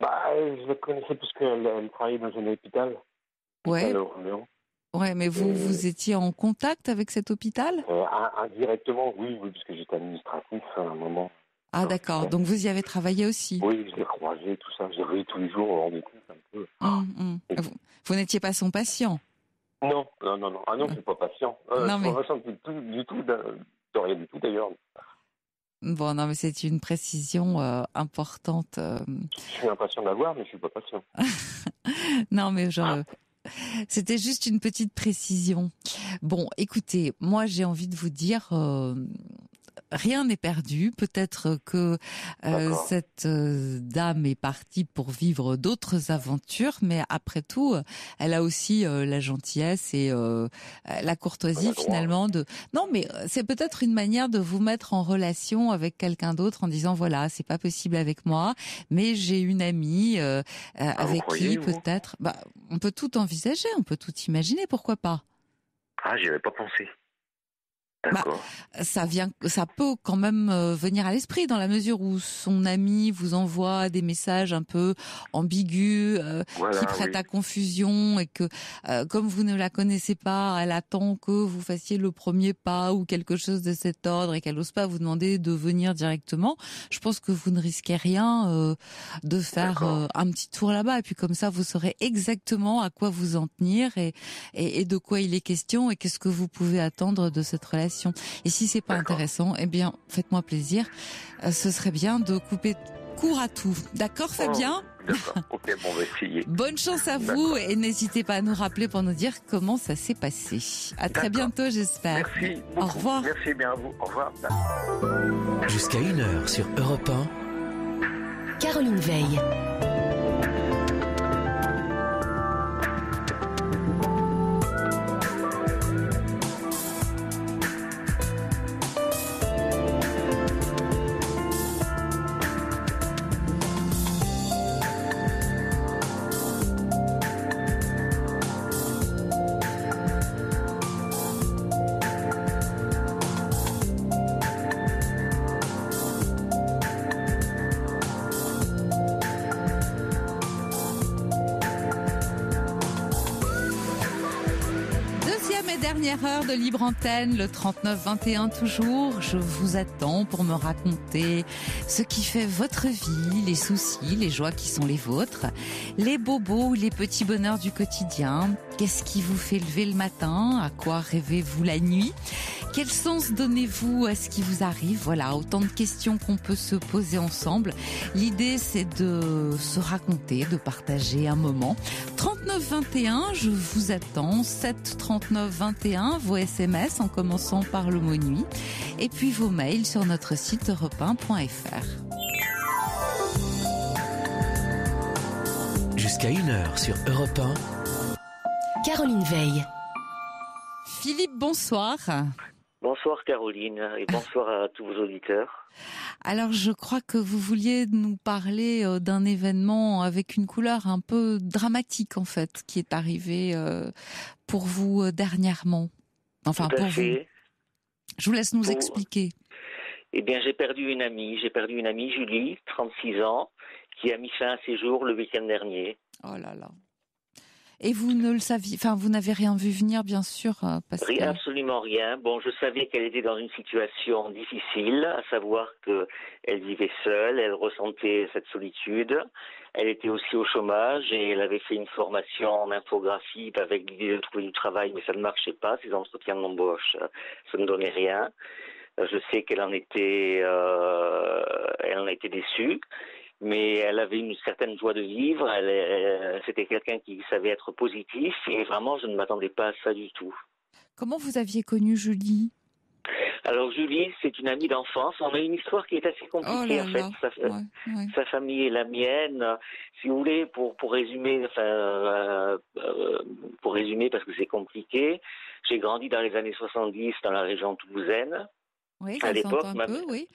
Je la connaissais parce qu'elle travaillait dans un hôpital. Ouais. Ouais, mais vous étiez en contact avec cet hôpital? Indirectement, oui, parce que j'étais administratif à un moment. Ah d'accord, donc vous y avez travaillé aussi? Oui, je l'ai croisé, tout ça. J'ai vu tous les jours, on est un peu. Vous n'étiez pas son patient? Non. Ah non, je suis pas patient. Non, je suis pas patient du tout, de rien du tout d'ailleurs. Bon, non, mais c'est une précision importante. Je suis impatient d'avoir, mais je suis pas patient. Non, mais c'était juste une petite précision. Bon, écoutez, moi j'ai envie de vous dire, rien n'est perdu. Peut-être que cette dame est partie pour vivre d'autres aventures, mais après tout, elle a aussi la gentillesse et la courtoisie finalement de. Non, mais c'est peut-être une manière de vous mettre en relation avec quelqu'un d'autre en disant voilà, c'est pas possible avec moi, mais j'ai une amie avec qui peut-être. On peut tout envisager, on peut tout imaginer, pourquoi pas? J'y avais pas pensé. D'accord. Ça peut quand même venir à l'esprit dans la mesure où son ami vous envoie des messages un peu ambigus, qui prêtent à confusion et que comme vous ne la connaissez pas, elle attend que vous fassiez le premier pas ou quelque chose de cet ordre et qu'elle n'ose pas vous demander de venir directement. Je pense que vous ne risquez rien de faire un petit tour là-bas et puis comme ça vous saurez exactement à quoi vous en tenir et de quoi il est question et qu'est-ce que vous pouvez attendre de cette relation. Et si c'est pas intéressant, eh bien, faites-moi plaisir. Ce serait bien de couper court à tout. D'accord, Fabien? D'accord. Ok, on va essayer. Bonne chance à vous et n'hésitez pas à nous rappeler pour nous dire comment ça s'est passé. À très bientôt, j'espère. Merci beaucoup. Au revoir. Merci bien à vous. Au revoir. Jusqu'à 1h sur Europe 1. Caroline Veil. Dernière heure de Libre Antenne, le 39-21 toujours. Je vous attends pour me raconter ce qui fait votre vie, les soucis, les joies qui sont les vôtres, les bobos ou les petits bonheurs du quotidien. Qu'est-ce qui vous fait lever le matin? À quoi rêvez-vous la nuit? Quel sens donnez-vous à ce qui vous arrive? Voilà, autant de questions qu'on peut se poser ensemble. L'idée, c'est de se raconter, de partager un moment. 39-21, je vous attends. 7 39 21, vos SMS en commençant par le mot nuit. Et puis vos mails sur notre site europe1.fr. Jusqu'à 1h sur Europe 1. Caroline Veil. Philippe, bonsoir. Bonsoir Caroline et bonsoir à tous vos auditeurs. Alors je crois que vous vouliez nous parler d'un événement avec une couleur un peu dramatique en fait qui est arrivé pour vous dernièrement. Enfin Tout à pour fait. vous. Je vous laisse nous expliquer. Eh bien j'ai perdu une amie, Julie, 36 ans, qui a mis fin à ses jours le week-end dernier. Oh là là. Et vous ne le saviez, enfin, vous n'avez rien vu venir, bien sûr, parce que... Absolument rien. Bon, je savais qu'elle était dans une situation difficile, à savoir qu'elle vivait seule, elle ressentait cette solitude. Elle était aussi au chômage et elle avait fait une formation en infographie avec l'idée de trouver du travail, mais ça ne marchait pas. Ces entretiens d'embauche, ça ne donnait rien. Je sais qu'elle en était déçue. Mais elle avait une certaine joie de vivre, c'était quelqu'un qui savait être positif et vraiment je ne m'attendais pas à ça du tout. Comment vous aviez connu Julie ? Alors Julie, c'est une amie d'enfance, on a une histoire qui est assez compliquée en fait, sa famille et la mienne. Si vous voulez, pour résumer, parce que c'est compliqué, j'ai grandi dans les années 70 dans la région toulousaine. Oui, ça s'entend un peu, oui.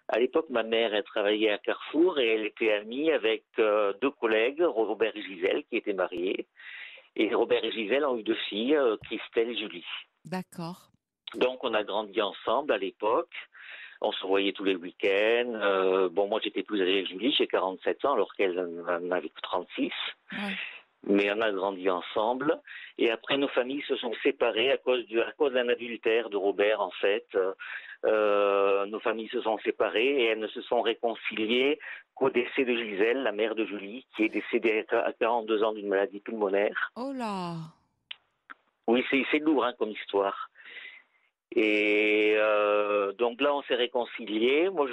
À l'époque, ma mère, elle travaillait à Carrefour et elle était amie avec deux collègues, Robert et Gisèle, qui étaient mariés. Et Robert et Gisèle ont eu 2 filles, Christelle et Julie. D'accord. Donc, on a grandi ensemble à l'époque. On se voyait tous les week-ends. Moi, j'étais plus âgée que Julie, j'ai 47 ans, alors qu'elle n'avait que 36. Ouais. Mais on a grandi ensemble. Et après, nos familles se sont séparées à cause d'un adultère de Robert, en fait. Nos familles se sont séparées et elles ne se sont réconciliées qu'au décès de Gisèle, la mère de Julie, qui est décédée à 42 ans d'une maladie pulmonaire. Oh là! Oui, c'est lourd comme histoire. Et donc là, on s'est réconciliés. Moi,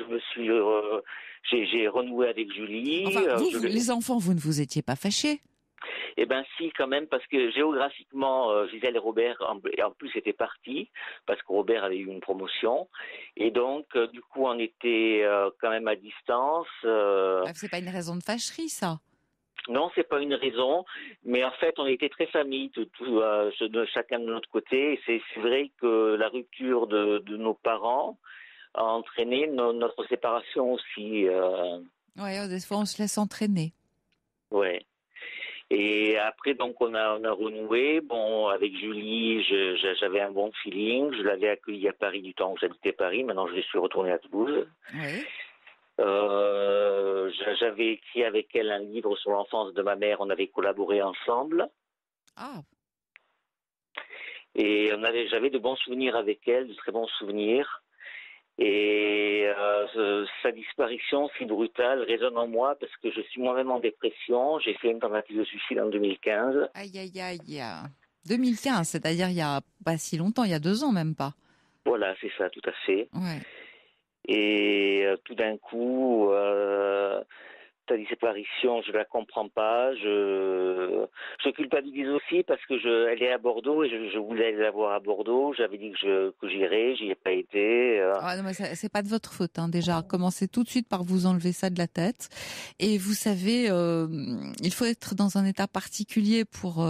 j'ai renoué avec Julie. Enfin, les enfants, vous ne vous étiez pas fâchés? Eh bien si, quand même, parce que géographiquement, Gisèle et Robert, en plus, étaient partis, parce que Robert avait eu une promotion. Et donc, du coup, on était quand même à distance. C'est pas une raison de fâcherie, ça? Non, c'est pas une raison, mais en fait, on était très famille, de chacun de notre côté. Et c'est vrai que la rupture de nos parents a entraîné notre séparation aussi. Oui, des fois, on se laisse entraîner. Ouais. Et après, donc, on a renoué. Bon, avec Julie, j'avais un bon feeling. Je l'avais accueillie à Paris du temps où j'habitais Paris. Maintenant, je suis retourné à Toulouse. Oui. J'avais écrit avec elle un livre sur l'enfance de ma mère. On avait collaboré ensemble. Ah. Et j'avais de bons souvenirs avec elle, de très bons souvenirs. Et sa disparition si brutale résonne en moi parce que je suis moi-même en dépression. J'ai fait une tentative de suicide en 2015. Aïe, aïe, aïe. 2015, c'est-à-dire il y a pas si longtemps, il y a 2 ans même pas. Voilà, c'est ça, tout à fait. Ouais. Et tout d'un coup, ta disparition, je la comprends pas. Je culpabilise aussi parce que elle est à Bordeaux et je voulais la voir à Bordeaux. J'avais dit que j'irais, j'y ai pas été. Ah non, mais c'est pas de votre faute. Déjà, commencez tout de suite par vous enlever ça de la tête. Et vous savez, il faut être dans un état particulier pour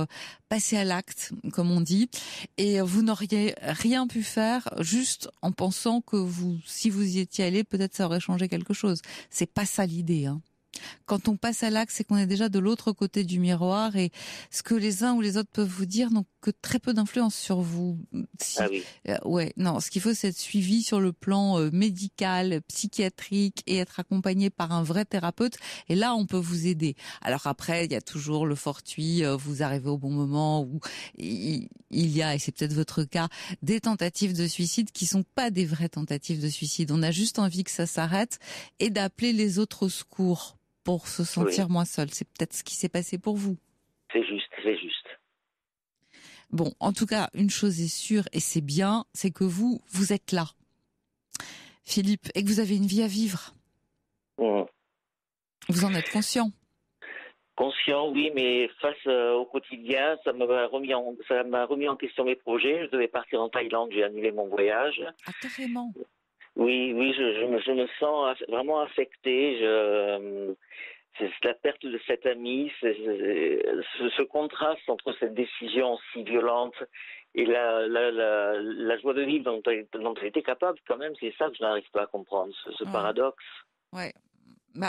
passer à l'acte, comme on dit. Et vous n'auriez rien pu faire juste en pensant que si vous y étiez allé, peut-être ça aurait changé quelque chose. C'est pas ça l'idée, hein. Quand on passe à l'acte, c'est qu'on est déjà de l'autre côté du miroir et ce que les uns ou les autres peuvent vous dire n'ont que très peu d'influence sur vous. Ah oui. Non, ce qu'il faut, c'est être suivi sur le plan médical, psychiatrique et être accompagné par un vrai thérapeute. Et là, on peut vous aider. Alors après, il y a toujours le fortuit, vous arrivez au bon moment où il y a, et c'est peut-être votre cas, des tentatives de suicide qui sont pas des vraies tentatives de suicide. On a juste envie que ça s'arrête et d'appeler les autres au secours pour se sentir moins seul. C'est peut-être ce qui s'est passé pour vous. C'est juste. Bon, en tout cas, une chose est sûre, et c'est bien, c'est que vous êtes là, Philippe, et que vous avez une vie à vivre. Vous en êtes conscient? Conscient, oui, mais face au quotidien, ça m'a remis en question mes projets. Je devais partir en Thaïlande, j'ai annulé mon voyage. Ah, carrément. Oui, je me sens vraiment affecté. C'est la perte de cet ami, ce contraste entre cette décision si violente et la joie de vivre dont elle était capable, quand même, c'est ça que je n'arrive pas à comprendre, ce paradoxe. Ouais.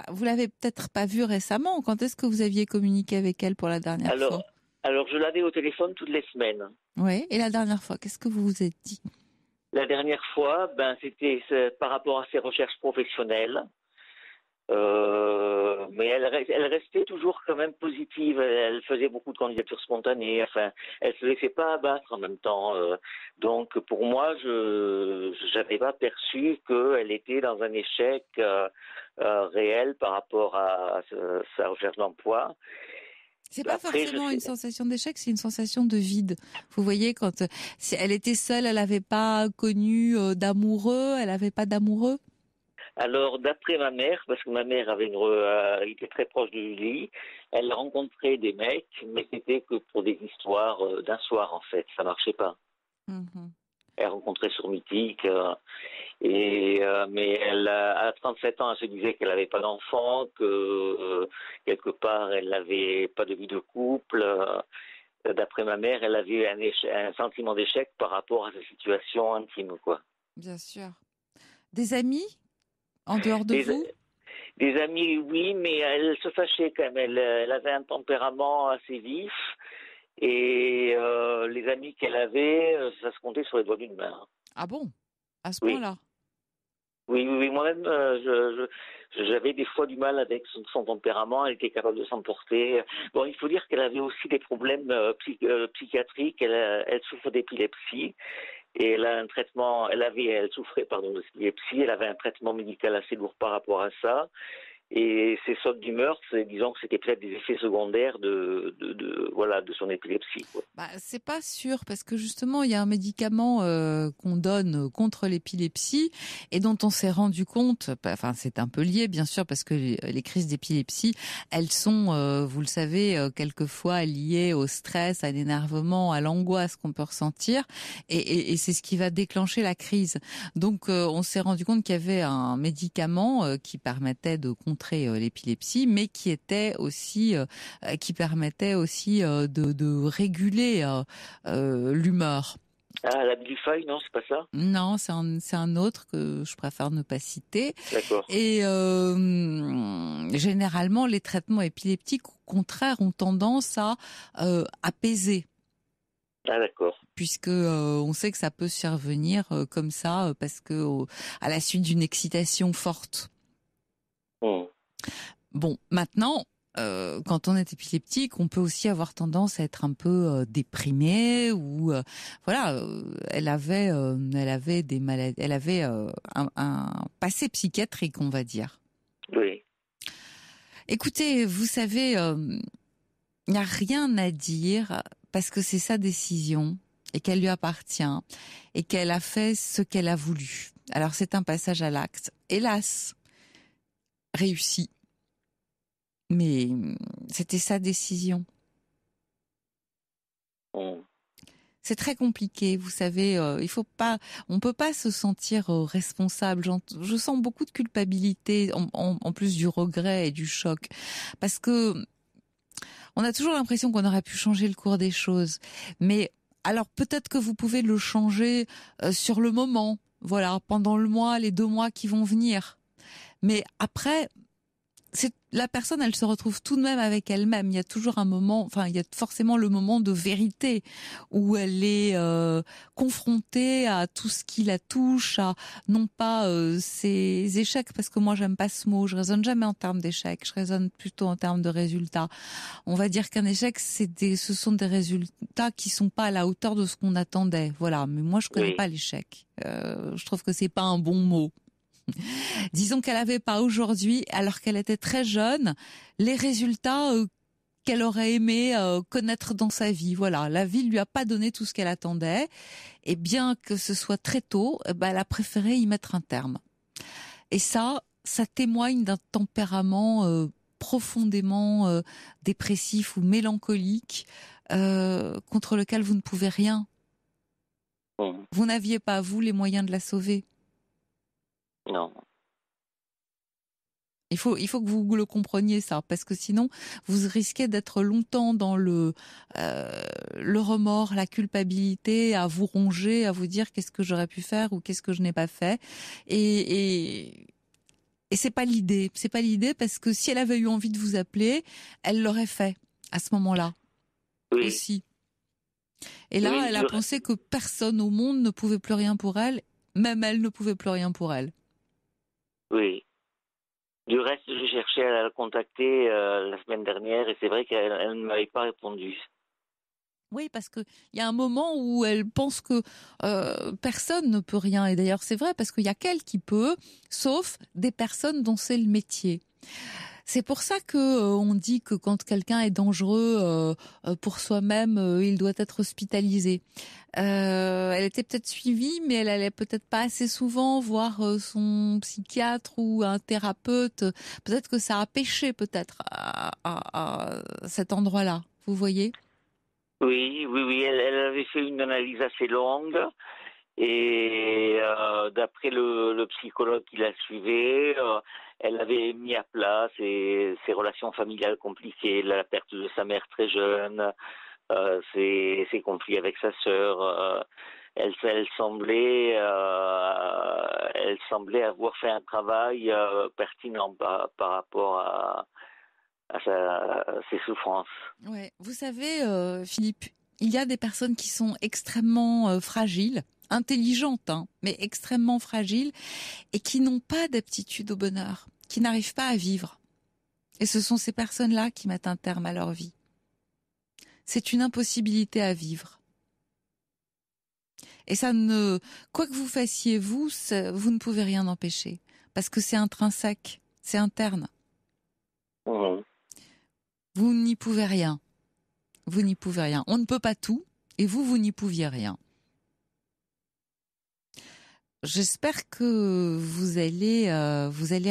Vous l'avez peut-être pas vue récemment. Quand est-ce que vous aviez communiqué avec elle pour la dernière fois? Alors, je l'avais au téléphone toutes les semaines. Oui, et la dernière fois, qu'est-ce que vous vous êtes dit? La dernière fois, c'était par rapport à ses recherches professionnelles. Mais elle restait toujours quand même positive. Elle faisait beaucoup de candidatures spontanées. Enfin, elle se laissait pas abattre en même temps. Donc, pour moi, je n'avais pas perçu qu'elle était dans un échec réel par rapport à sa recherche d'emploi. C'est pas forcément une sensation d'échec, c'est une sensation de vide. Vous voyez, quand elle était seule, elle n'avait pas connu d'amoureux, elle n'avait pas d'amoureux. Alors, d'après ma mère, parce que ma mère était très proche de Julie, elle rencontrait des mecs, mais c'était que pour des histoires d'un soir, en fait. Ça marchait pas. Mm-hmm. Elle rencontrait sur Mythique, mais elle, à 37 ans, elle se disait qu'elle n'avait pas d'enfant, que quelque part, elle n'avait pas de vie de couple. D'après ma mère, elle avait un sentiment d'échec par rapport à sa situation intime, quoi. Bien sûr. Des amis en dehors de vous? Des amis, oui, mais elle se fâchait quand même. Elle avait un tempérament assez vif. Et les amis qu'elle avait, ça se comptait sur les doigts d'une main. Ah bon? À ce point-là? Oui. Moi-même, j'avais des fois du mal avec son tempérament. Elle était capable de s'emporter. Bon, il faut dire qu'elle avait aussi des problèmes psychiatriques. Elle souffre d'épilepsie. Et elle a un traitement, elle souffrait d'épilepsie, elle avait un traitement médical assez lourd par rapport à ça. Et ces sautes d'humeur, disons que c'était peut-être des effets secondaires de son épilepsie, quoi. Bah, c'est pas sûr, parce que justement, il y a un médicament qu'on donne contre l'épilepsie et dont on s'est rendu compte, enfin c'est un peu lié bien sûr, parce que les crises d'épilepsie, elles sont, vous le savez, quelquefois liées au stress, à l'énervement, à l'angoisse qu'on peut ressentir, et c'est ce qui va déclencher la crise. Donc on s'est rendu compte qu'il y avait un médicament qui permettait de contrer l'épilepsie, mais qui était aussi, qui permettait aussi de réguler l'humeur. Ah, la Bidufeuille, non, c'est pas ça? Non, c'est un autre que je préfère ne pas citer. D'accord. Et généralement, les traitements épileptiques, au contraire, ont tendance à apaiser. Ah, d'accord. Puisque on sait que ça peut survenir comme ça, parce que à la suite d'une excitation forte. Bon, maintenant, quand on est épileptique, on peut aussi avoir tendance à être un peu déprimé ou elle avait des maladies, elle avait un passé psychiatrique, on va dire. Oui. Écoutez, vous savez, il n'y a rien à dire parce que c'est sa décision et qu'elle lui appartient et qu'elle a fait ce qu'elle a voulu. Alors c'est un passage à l'acte, hélas, réussi. Mais c'était sa décision. C'est très compliqué, vous savez. On peut pas se sentir responsable. Je sens beaucoup de culpabilité, en plus du regret et du choc, parce que on a toujours l'impression qu'on aurait pu changer le cours des choses. Mais alors peut-être que vous pouvez le changer sur le moment, voilà, pendant le mois, les 2 mois qui vont venir. Mais après, la personne, elle se retrouve tout de même avec elle-même. Il y a toujours un moment, enfin, il y a forcément le moment de vérité où elle est confrontée à tout ce qui la touche, à non pas ses échecs, parce que moi j'aime pas ce mot. Je raisonne jamais en termes d'échecs, je raisonne plutôt en termes de résultats. On va dire qu'un échec, ce sont des résultats qui sont pas à la hauteur de ce qu'on attendait. Voilà. Mais moi je connais pas l'échec. Je trouve que c'est pas un bon mot. Disons qu'elle n'avait pas aujourd'hui, alors qu'elle était très jeune, les résultats qu'elle aurait aimé connaître dans sa vie. Voilà, la vie lui a pas donné tout ce qu'elle attendait, et bien que ce soit très tôt, elle a préféré y mettre un terme. Et ça témoigne d'un tempérament profondément dépressif ou mélancolique contre lequel vous ne pouvez rien. Vous n'aviez pas, vous, les moyens de la sauver. Non. Il faut que vous le compreniez, ça, parce que sinon vous risquez d'être longtemps dans le remords, la culpabilité, à vous ronger, à vous dire qu'est-ce que j'aurais pu faire ou qu'est-ce que je n'ai pas fait, et c'est pas l'idée. C'est pas l'idée, parce que si elle avait eu envie de vous appeler, elle l'aurait fait à ce moment-là aussi. Et là, elle a pensé que personne au monde ne pouvait plus rien pour elle, même elle ne pouvait plus rien pour elle. Oui. Du reste, je cherché à la contacter la semaine dernière et c'est vrai qu'elle ne m'avait pas répondu. Oui, parce qu'il y a un moment où elle pense que personne ne peut rien. Et d'ailleurs, c'est vrai, parce qu'il y a qu'elle qui peut, sauf des personnes dont c'est le métier. C'est pour ça que on dit que quand quelqu'un est dangereux pour soi-même, il doit être hospitalisé. Elle était peut-être suivie, mais elle allait peut-être pas assez souvent voir son psychiatre ou un thérapeute. Peut-être que ça a pêché peut-être à cet endroit-là. Vous voyez ? Oui, elle avait fait une analyse assez longue et d'après le psychologue qui la suivait, elle avait mis à plat ses relations familiales compliquées, la perte de sa mère très jeune, ses conflits avec sa sœur. Elle semblait avoir fait un travail pertinent par rapport à ses souffrances. Ouais, vous savez, Philippe, il y a des personnes qui sont extrêmement fragiles, intelligentes, hein, mais extrêmement fragiles, et qui n'ont pas d'aptitude au bonheur, qui n'arrivent pas à vivre. Et ce sont ces personnes-là qui mettent un terme à leur vie. C'est une impossibilité à vivre. Et quoi que vous fassiez, vous ne pouvez rien empêcher, parce que c'est intrinsèque, c'est interne. Mmh. Vous n'y pouvez rien. Vous n'y pouvez rien. On ne peut pas tout, et vous n'y pouviez rien. J'espère que vous allez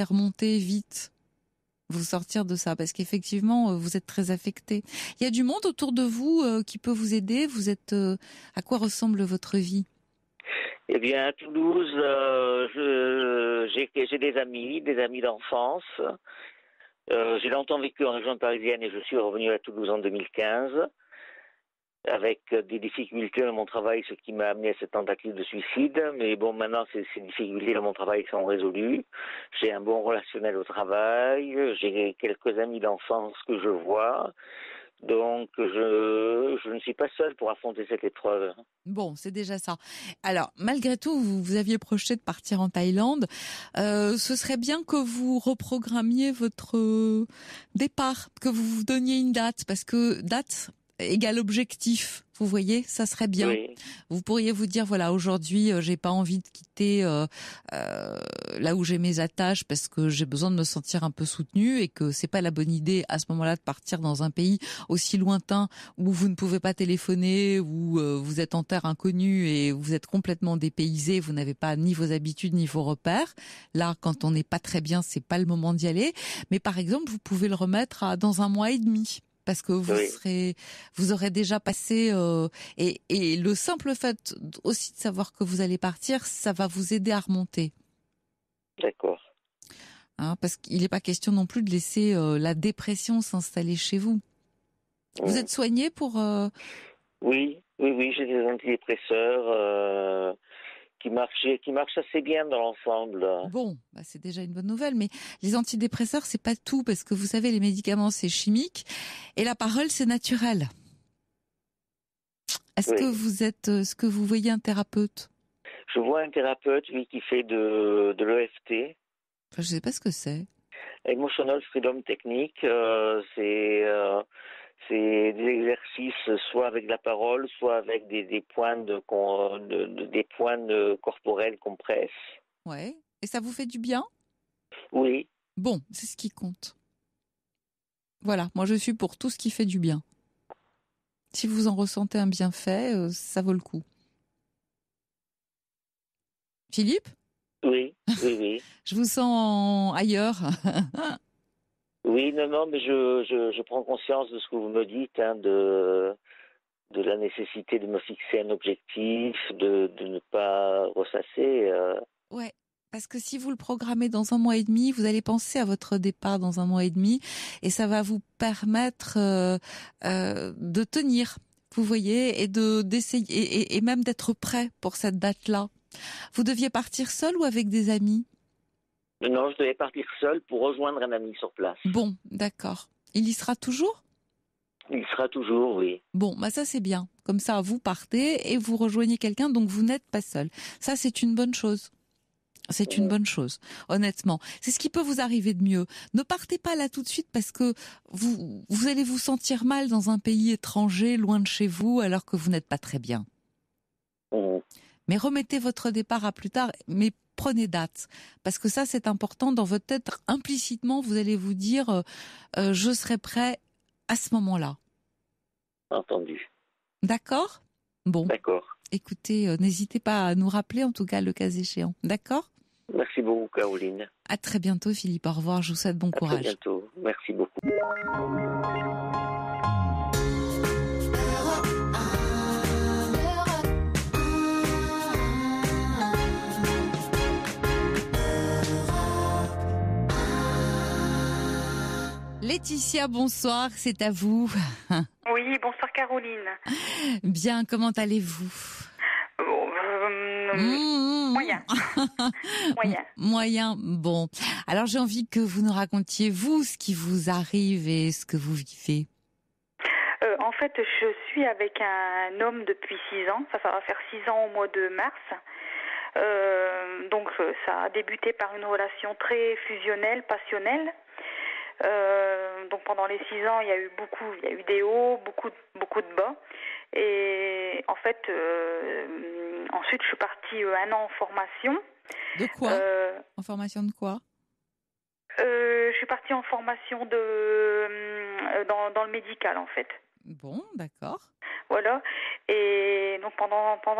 remonter vite, vous sortir de ça, parce qu'effectivement, vous êtes très affecté. Il y a du monde autour de vous qui peut vous aider. Vous êtes, à quoi ressemble votre vie ? Eh bien, à Toulouse, j'ai des amis d'enfance. J'ai longtemps vécu en région parisienne et je suis revenu à Toulouse en 2015 avec des difficultés dans mon travail, ce qui m'a amené à cette tentative de suicide. Mais bon, maintenant, ces difficultés dans mon travail sont résolues. J'ai un bon relationnel au travail, j'ai quelques amis d'enfance que je vois. Donc, je ne suis pas seul pour affronter cette épreuve. Bon, c'est déjà ça. Alors, malgré tout, vous aviez projeté de partir en Thaïlande. Ce serait bien que vous reprogrammiez votre départ, que vous vous donniez une date, parce que date égale objectif. Vous voyez, ça serait bien. Oui. Vous pourriez vous dire, voilà, aujourd'hui, j'ai pas envie de quitter là où j'ai mes attaches parce que j'ai besoin de me sentir un peu soutenue et que c'est pas la bonne idée à ce moment-là de partir dans un pays aussi lointain où vous ne pouvez pas téléphoner, où vous êtes en terre inconnue et vous êtes complètement dépaysé, vous n'avez pas ni vos habitudes ni vos repères. Là, quand on n'est pas très bien, c'est pas le moment d'y aller. Mais par exemple, vous pouvez le remettre dans 1 mois et demi. Parce que vous aurez déjà passé et le simple fait aussi de savoir que vous allez partir, ça va vous aider à remonter. D'accord. Hein, parce qu'il n'est pas question non plus de laisser la dépression s'installer chez vous. Vous êtes soigné pour Oui, j'ai des antidépresseurs qui marchent assez bien dans l'ensemble. Bon, bah c'est déjà une bonne nouvelle, mais les antidépresseurs, c'est pas tout, parce que vous savez, les médicaments, c'est chimique, et la parole, c'est naturel. Est-ce que vous voyez un thérapeute ? Je vois un thérapeute, oui, qui fait de l'EFT. Enfin, je sais pas ce que c'est. Emotional Freedom Technique, c'est des exercices soit avec la parole, soit avec des pointes corporelles qu'on presse. Ouais. Et ça vous fait du bien ? Oui. Bon, c'est ce qui compte. Voilà, moi je suis pour tout ce qui fait du bien. Si vous en ressentez un bienfait, ça vaut le coup. Philippe ? Oui. Je vous sens ailleurs. Oui, non, mais je prends conscience de ce que vous me dites, hein, de la nécessité de me fixer un objectif, de ne pas ressasser. Ouais, parce que si vous le programmez dans 1 mois et demi, vous allez penser à votre départ dans 1 mois et demi, et ça va vous permettre de tenir, vous voyez, et d'essayer, et même d'être prêt pour cette date-là. Vous deviez partir seul ou avec des amis ? Non, je devais partir seul pour rejoindre un ami sur place. Bon, d'accord. Il y sera toujours ? Il sera toujours, oui. Bon, bah ça c'est bien. Comme ça, vous partez et vous rejoignez quelqu'un, donc vous n'êtes pas seul. Ça, c'est une bonne chose. C'est une bonne chose, honnêtement. C'est ce qui peut vous arriver de mieux. Ne partez pas là tout de suite parce que vous allez vous sentir mal dans un pays étranger, loin de chez vous, alors que vous n'êtes pas très bien. Mais remettez votre départ à plus tard, mais prenez date. Parce que ça, c'est important. Dans votre tête, implicitement, vous allez vous dire je serai prêt à ce moment-là. Entendu. D'accord ? Bon. D'accord. Écoutez, n'hésitez pas à nous rappeler, en tout cas, le cas échéant. D'accord ? Merci beaucoup, Caroline. À très bientôt, Philippe. Au revoir. Je vous souhaite bon courage. À très bientôt. Merci beaucoup. Laetitia, bonsoir, c'est à vous. Oui, bonsoir Caroline. Bien, comment allez-vous ? Moyen. Moyen, bon. Alors j'ai envie que vous nous racontiez, vous, ce qui vous arrive et ce que vous vivez. En fait, je suis avec un homme depuis 6 ans. Ça va faire 6 ans au mois de mars. Donc ça a débuté par une relation très fusionnelle, passionnelle. Donc pendant les 6 ans, il y a eu des hauts, beaucoup de bas. Et en fait, ensuite, je suis partie 1 an en formation. De quoi ? En formation de quoi ? Je suis partie en formation dans le médical, en fait. Bon, d'accord. Voilà. Et donc pendant 1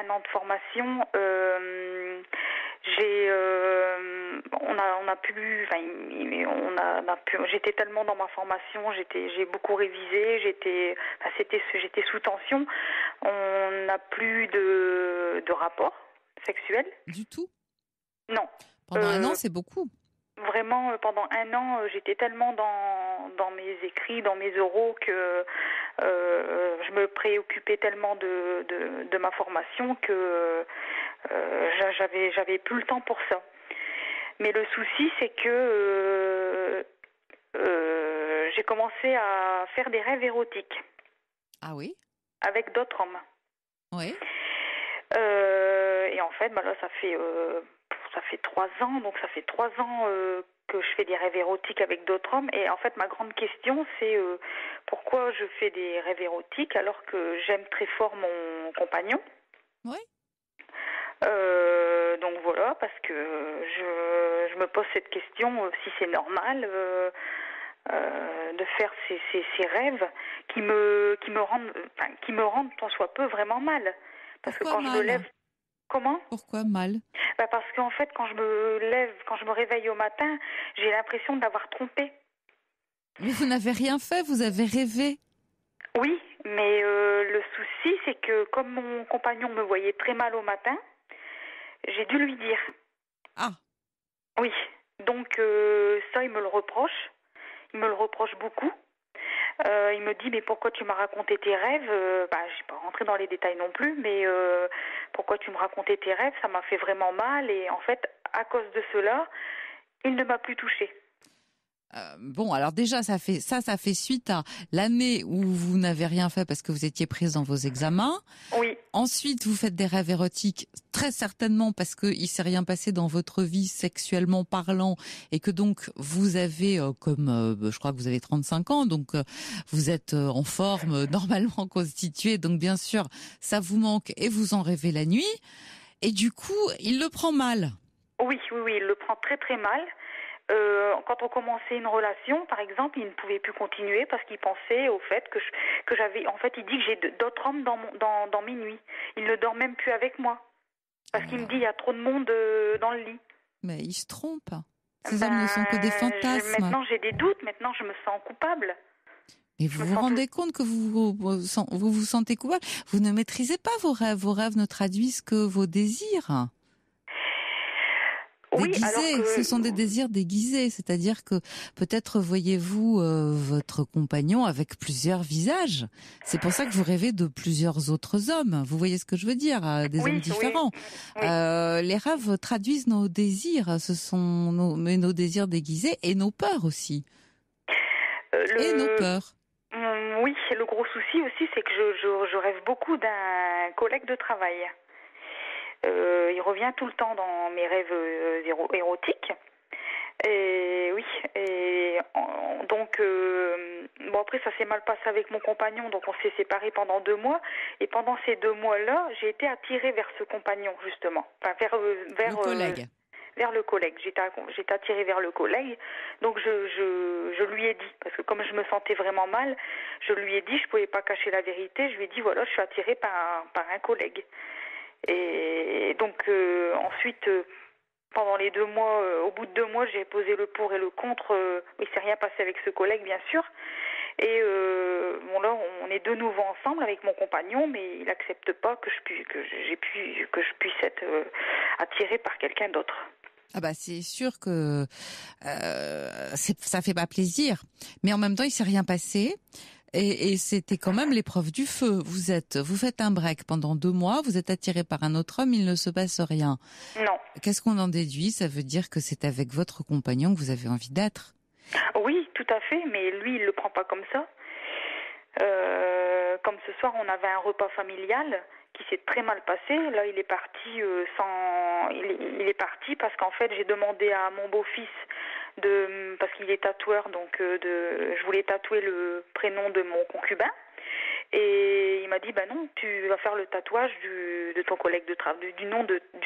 an de formation, j'étais tellement dans ma formation, j'ai beaucoup révisé, j'étais sous tension. On n'a plus de rapport sexuel. Du tout ? Non. Pendant 1 an, c'est beaucoup. Vraiment, pendant 1 an, j'étais tellement dans mes écrits, dans mes oraux que je me préoccupais tellement de ma formation que j'avais plus le temps pour ça. Mais le souci, c'est que j'ai commencé à faire des rêves érotiques. Ah oui ? Avec d'autres hommes. Oui. Et en fait, là, ça fait 3 ans, donc ça fait 3 ans que je fais des rêves érotiques avec d'autres hommes. Et en fait, ma grande question, c'est pourquoi je fais des rêves érotiques alors que j'aime très fort mon compagnon. Oui. Donc voilà, parce que je me pose cette question, si c'est normal de faire ces rêves qui me rendent tant soit peu vraiment mal. Parce Pourquoi que quand mal ? je me lève... Comment ? Pourquoi mal ? Parce qu'en fait, quand je me réveille au matin, j'ai l'impression de l'avoir trompé. Mais vous n'avez rien fait, vous avez rêvé. Oui, mais le souci, c'est que comme mon compagnon me voyait très mal au matin, j'ai dû lui dire. Ah. Oui, donc ça, il me le reproche. Il me le reproche beaucoup. Il me dit, mais pourquoi tu m'as raconté tes rêves ? Je vais pas rentrer dans les détails non plus, mais pourquoi tu me racontais tes rêves ? Ça m'a fait vraiment mal. Et en fait, à cause de cela, il ne m'a plus touchée. Bon, alors déjà, ça fait suite à l'année où vous n'avez rien fait parce que vous étiez prise dans vos examens. Oui. Ensuite, vous faites des rêves érotiques, très certainement parce qu'il s'est rien passé dans votre vie sexuellement parlant et que donc vous avez, je crois que vous avez 35 ans, donc vous êtes en forme, normalement constituée, donc bien sûr, ça vous manque et vous en rêvez la nuit. Et du coup, il le prend mal. Oui, il le prend très très mal. Quand on commençait une relation, par exemple, il ne pouvait plus continuer parce qu'il pensait au fait que j'avais... En fait, il dit que j'ai d'autres hommes dans mes nuits. Il ne dort même plus avec moi. Parce qu'il me dit qu'il y a trop de monde dans le lit. Mais il se trompe. Ces hommes ne sont que des fantasmes. Maintenant, j'ai des doutes. Maintenant, je me sens coupable. Mais vous vous rendez compte que vous vous sentez coupable ? Vous ne maîtrisez pas vos rêves. Vos rêves ne traduisent que vos désirs. Déguisés, ce sont des désirs déguisés, c'est-à-dire que peut-être voyez-vous votre compagnon avec plusieurs visages. C'est pour ça que vous rêvez de plusieurs autres hommes. Vous voyez ce que je veux dire, des hommes différents. Oui. Les rêves traduisent nos désirs, ce sont nos désirs déguisés et nos peurs aussi. Et nos peurs. Oui, le gros souci aussi, c'est que je rêve beaucoup d'un collègue de travail. Il revient tout le temps dans mes rêves érotiques. Et oui, et donc bon, après ça s'est mal passé avec mon compagnon, donc on s'est séparés pendant 2 mois. Et pendant ces 2 mois-là, j'ai été attirée vers ce compagnon justement, enfin vers le collègue. Vers le collègue. J'étais attirée vers le collègue. Donc je lui ai dit, parce que comme je me sentais vraiment mal, je lui ai dit, je pouvais pas cacher la vérité. Je lui ai dit voilà, je suis attirée par un collègue. Et donc ensuite. Pendant les 2 mois, au bout de 2 mois, j'ai posé le pour et le contre. Il s'est rien passé avec ce collègue, bien sûr. Et bon là, on est de nouveau ensemble avec mon compagnon, mais il accepte pas que je puisse être attirée par quelqu'un d'autre. Ah bah c'est sûr que ça fait pas plaisir, mais en même temps, il s'est rien passé. Et c'était quand même l'épreuve du feu. Vous faites un break pendant 2 mois, vous êtes attiré par un autre homme, il ne se passe rien. Non. Qu'est-ce qu'on en déduit? Ça veut dire que c'est avec votre compagnon que vous avez envie d'être. Oui, tout à fait, mais lui, il le prend pas comme ça. Comme ce soir, on avait un repas familial qui s'est très mal passé. Là, il est parti il est parti parce qu'en fait, j'ai demandé à mon beau-fils parce qu'il est tatoueur, donc je voulais tatouer le prénom de mon concubin. Et il m'a dit non, tu vas faire le tatouage de ton collègue de travail, du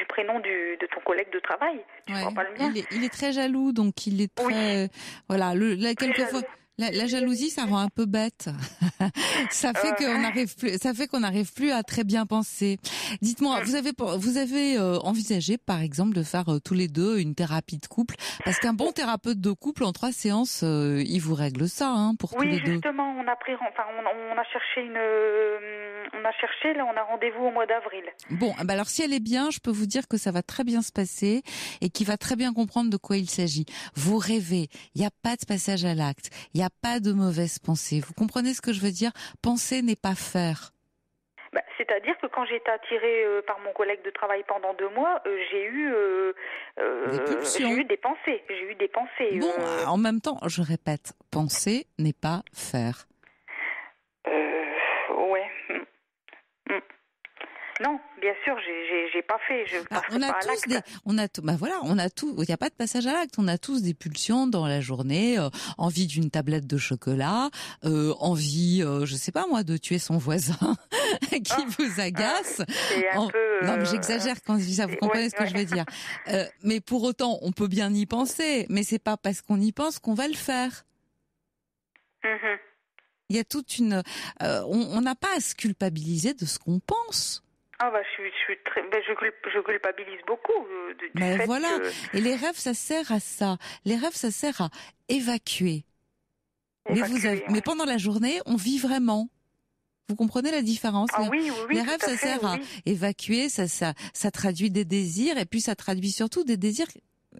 prénom de ton collègue de travail. Tu prends pas le mien. Il est très jaloux, donc il est très voilà. Quelquefois. La jalousie, ça rend un peu bête. Ça fait qu'on n'arrive plus à très bien penser. Dites-moi, vous avez envisagé, par exemple, de faire tous les deux une thérapie de couple, parce qu'un bon thérapeute de couple en 3 séances, il vous règle ça, pour tous les deux. Oui, justement, on a cherché, là, on a rendez-vous au mois d'avril. Bon, alors si elle est bien, je peux vous dire que ça va très bien se passer et qu'il va très bien comprendre de quoi il s'agit. Vous rêvez, il n'y a pas de passage à l'acte, il n'y a pas de mauvaise pensée. Vous comprenez ce que je veux dire? Penser n'est pas faire. C'est-à-dire que quand j'ai été attirée par mon collègue de travail pendant 2 mois, j'ai eu des pensées. J'ai eu des pensées. Bon, en même temps, je répète, penser n'est pas faire. Ouais. Non, bien sûr, j'ai pas fait. On a tous il n'y a pas de passage à l'acte. On a tous des pulsions dans la journée, envie d'une tablette de chocolat, envie, je sais pas moi, de tuer son voisin qui vous agace. Non, mais j'exagère quand je dis ça. Vous comprenez ce que je veux dire. Mais pour autant, on peut bien y penser. Mais c'est pas parce qu'on y pense qu'on va le faire. Il y a toute une, on n'a pas à se culpabiliser de ce qu'on pense. Je culpabilise beaucoup du fait que... Et les rêves, ça sert à ça. Les rêves, ça sert à évacuer. Mais pendant la journée, on vit vraiment. Vous comprenez la différence? Les rêves, ça sert à évacuer, ça traduit des désirs, et puis ça traduit surtout des désirs.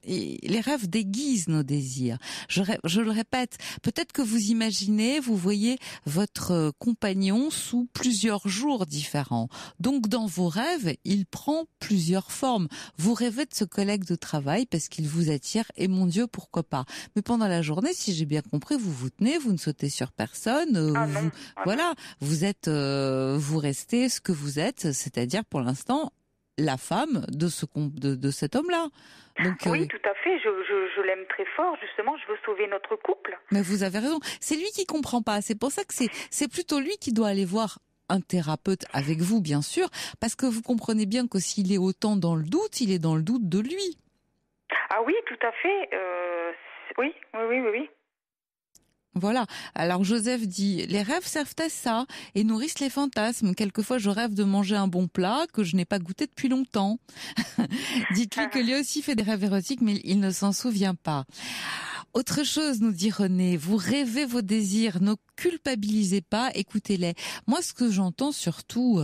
Et les rêves déguisent nos désirs. Je le répète, peut-être que vous imaginez, vous voyez votre compagnon sous plusieurs jours différents. Donc dans vos rêves, il prend plusieurs formes. Vous rêvez de ce collègue de travail parce qu'il vous attire, et mon Dieu, pourquoi pas. Mais pendant la journée, si j'ai bien compris, vous vous tenez, vous ne sautez sur personne. Vous restez ce que vous êtes, c'est-à-dire pour l'instant la femme de cet homme-là. Donc, oui, tout à fait. Je l'aime très fort. Justement, je veux sauver notre couple. Mais vous avez raison. C'est lui qui comprend pas. C'est pour ça que c'est plutôt lui qui doit aller voir un thérapeute avec vous, bien sûr, parce que vous comprenez bien que s'il est autant dans le doute, il est dans le doute de lui. Ah oui, tout à fait. Oui. Voilà. Alors Joseph dit, les rêves servent à ça et nourrissent les fantasmes. Quelquefois, je rêve de manger un bon plat que je n'ai pas goûté depuis longtemps. Dites-lui que lui aussi fait des rêves érotiques, mais il ne s'en souvient pas. Autre chose, nous dit René, vous rêvez vos désirs, ne culpabilisez pas, écoutez-les. Moi, ce que j'entends surtout,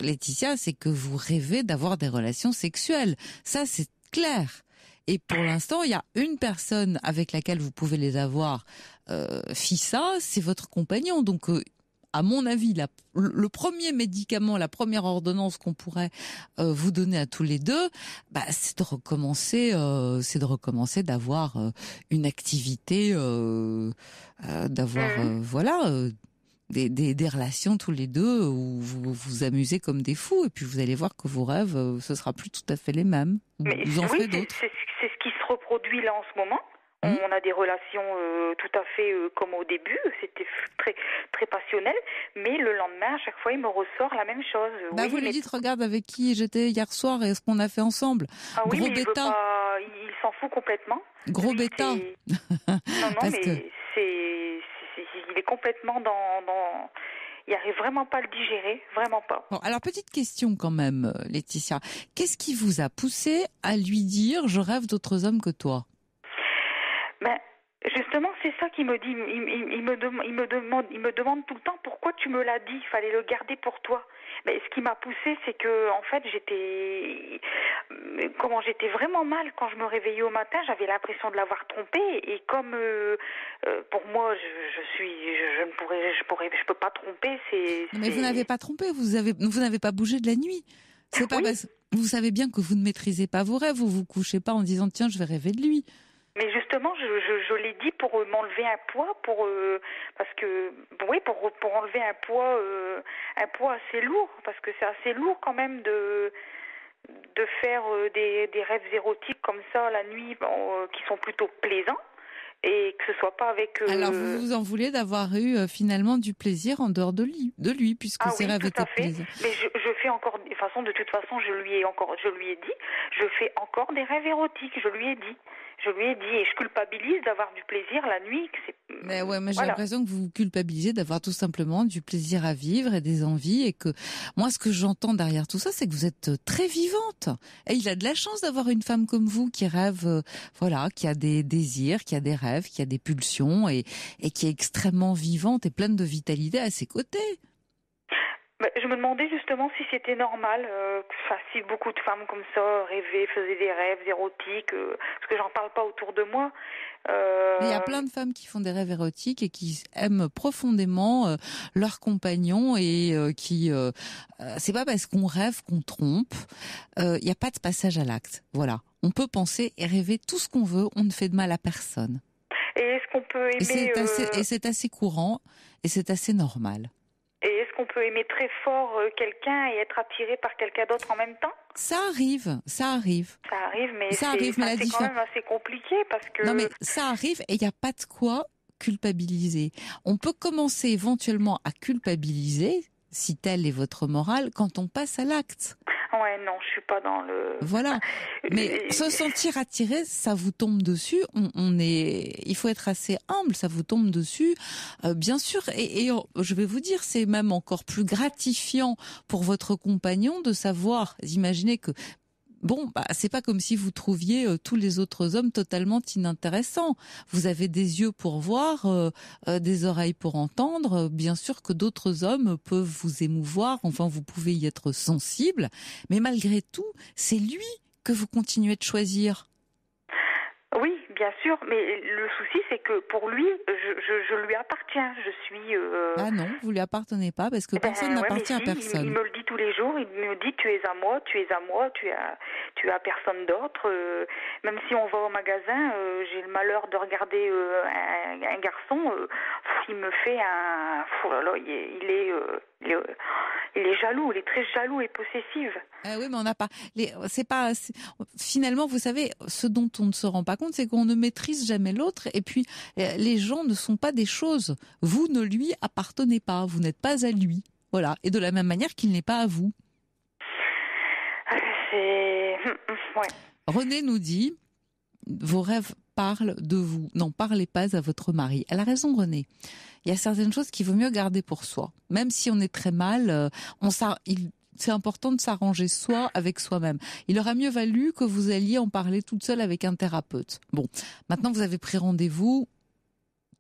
Laetitia, c'est que vous rêvez d'avoir des relations sexuelles. Ça, c'est clair. Et pour l'instant, il y a une personne avec laquelle vous pouvez les avoir. FISA, c'est votre compagnon. Donc, à mon avis, le premier médicament, la première ordonnance qu'on pourrait vous donner à tous les deux, c'est de recommencer, d'avoir une activité, des relations tous les deux où vous vous amusez comme des fous, et puis vous allez voir que vos rêves, ce sera plus tout à fait les mêmes. Vous en ferez d'autres. C'est ce qui se reproduit là en ce moment. On a des relations tout à fait comme au début, c'était très très passionnel, mais le lendemain, à chaque fois, il me ressort la même chose. Vous lui dites, regarde avec qui j'étais hier soir et ce qu'on a fait ensemble. Oui, mais il s'en fout complètement. Gros bêta. Non, mais il est complètement dans... Il n'arrive vraiment pas à le digérer, vraiment pas. Bon, alors petite question quand même, Laetitia. Qu'est-ce qui vous a poussé à lui dire « je rêve d'autres hommes que toi » ? Justement, c'est ça qu'il me dit. Il me demande tout le temps pourquoi tu me l'as dit. Il fallait le garder pour toi. Mais ce qui m'a poussée, c'est que en fait, j'étais vraiment mal quand je me réveillais au matin. J'avais l'impression de l'avoir trompé. Et comme pour moi, je peux pas tromper. Mais vous n'avez pas trompé. Vous n'avez pas bougé de la nuit. C'est pas parce... Vous savez bien que vous ne maîtrisez pas vos rêves. Vous vous couchez pas en disant tiens, je vais rêver de lui. Mais justement, je l'ai dit pour m'enlever un poids, pour enlever un poids assez lourd, parce que c'est assez lourd quand même de faire des rêves érotiques comme ça la nuit, qui sont plutôt plaisants, et que ce soit pas avec. Alors vous vous en voulez d'avoir eu finalement du plaisir en dehors de lui, puisque ces rêves étaient plaisants. Mais je fais encore, de toute façon, je lui ai dit, je fais encore des rêves érotiques, je lui ai dit, et je culpabilise d'avoir du plaisir la nuit. Mais j'ai l'impression que vous culpabilisez d'avoir tout simplement du plaisir à vivre et des envies, et que moi, ce que j'entends derrière tout ça, c'est que vous êtes très vivante. Et il a de la chance d'avoir une femme comme vous qui rêve, qui a des désirs, qui a des rêves, qui a des pulsions, et qui est extrêmement vivante et pleine de vitalité à ses côtés. Je me demandais justement si c'était normal, si beaucoup de femmes comme ça faisaient des rêves érotiques, parce que j'en parle pas autour de moi. Il y a plein de femmes qui font des rêves érotiques et qui aiment profondément leur compagnon, et c'est pas parce qu'on rêve qu'on trompe. Il n'y a pas de passage à l'acte. Voilà. On peut penser et rêver tout ce qu'on veut, on ne fait de mal à personne. Et est-ce qu'on peut aimer... Et c'est assez courant, et c'est assez normal. Et est-ce qu'on peut aimer très fort quelqu'un et être attiré par quelqu'un d'autre en même temps ? Ça arrive. Ça arrive, mais c'est quand même assez compliqué parce que... Non, mais ça arrive, et il n'y a pas de quoi culpabiliser. On peut commencer éventuellement à culpabiliser, si telle est votre morale, quand on passe à l'acte. Ouais, non, je suis pas dans le... Voilà. Mais se sentir attiré, ça vous tombe dessus. Il faut être assez humble, ça vous tombe dessus. Bien sûr. Et je vais vous dire, c'est même encore plus gratifiant pour votre compagnon de savoir, imaginez que, c'est pas comme si vous trouviez tous les autres hommes totalement inintéressants. Vous avez des yeux pour voir, des oreilles pour entendre. Bien sûr que d'autres hommes peuvent vous émouvoir. Enfin, vous pouvez y être sensible. Mais malgré tout, c'est lui que vous continuez de choisir. Oui, bien sûr, mais le souci, c'est que pour lui, je lui appartiens. Je suis... Ah non, vous lui appartenez pas, parce que personne n'appartient à personne. Il me le dit tous les jours, il me dit tu es à moi, tu es à moi, tu es à personne d'autre. Même si on va au magasin, j'ai le malheur de regarder un garçon, il me fait un... il est jaloux, il est très jaloux et possessif. Oui, mais on n'a pas... Finalement, vous savez, ce dont on ne se rend pas compte, c'est qu'on ne maîtrise jamais l'autre, et puis les gens ne sont pas des choses. Vous ne lui appartenez pas, vous n'êtes pas à lui. Voilà, et de la même manière qu'il n'est pas à vous. Ouais. René nous dit, vos rêves parlent de vous. N'en parlez pas à votre mari. Elle a raison, René. Il y a certaines choses qu'il vaut mieux garder pour soi. Même si on est très mal, c'est important de s'arranger soi avec soi-même. Il aurait mieux valu que vous alliez en parler toute seule avec un thérapeute. Bon, maintenant vous avez pris rendez-vous,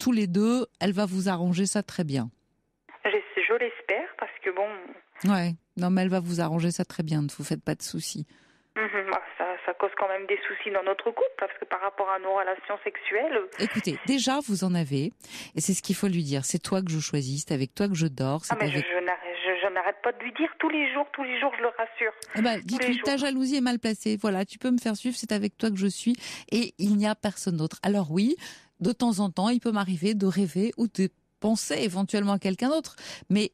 tous les deux, elle va vous arranger ça très bien. Je l'espère, parce que bon... Ouais, non mais elle va vous arranger ça très bien, ne vous faites pas de soucis. Ça cause quand même des soucis dans notre couple, parce que par rapport à nos relations sexuelles... Écoutez, déjà vous en avez, et c'est ce qu'il faut lui dire. C'est toi que je choisis, c'est avec toi que je dors. Je n'arrête pas de lui dire tous les jours, je le rassure. Dites-lui, ta jalousie est mal placée. Voilà, tu peux me faire suivre, c'est avec toi que je suis, et il n'y a personne d'autre. Alors oui, de temps en temps, il peut m'arriver de rêver ou de penser éventuellement à quelqu'un d'autre. Mais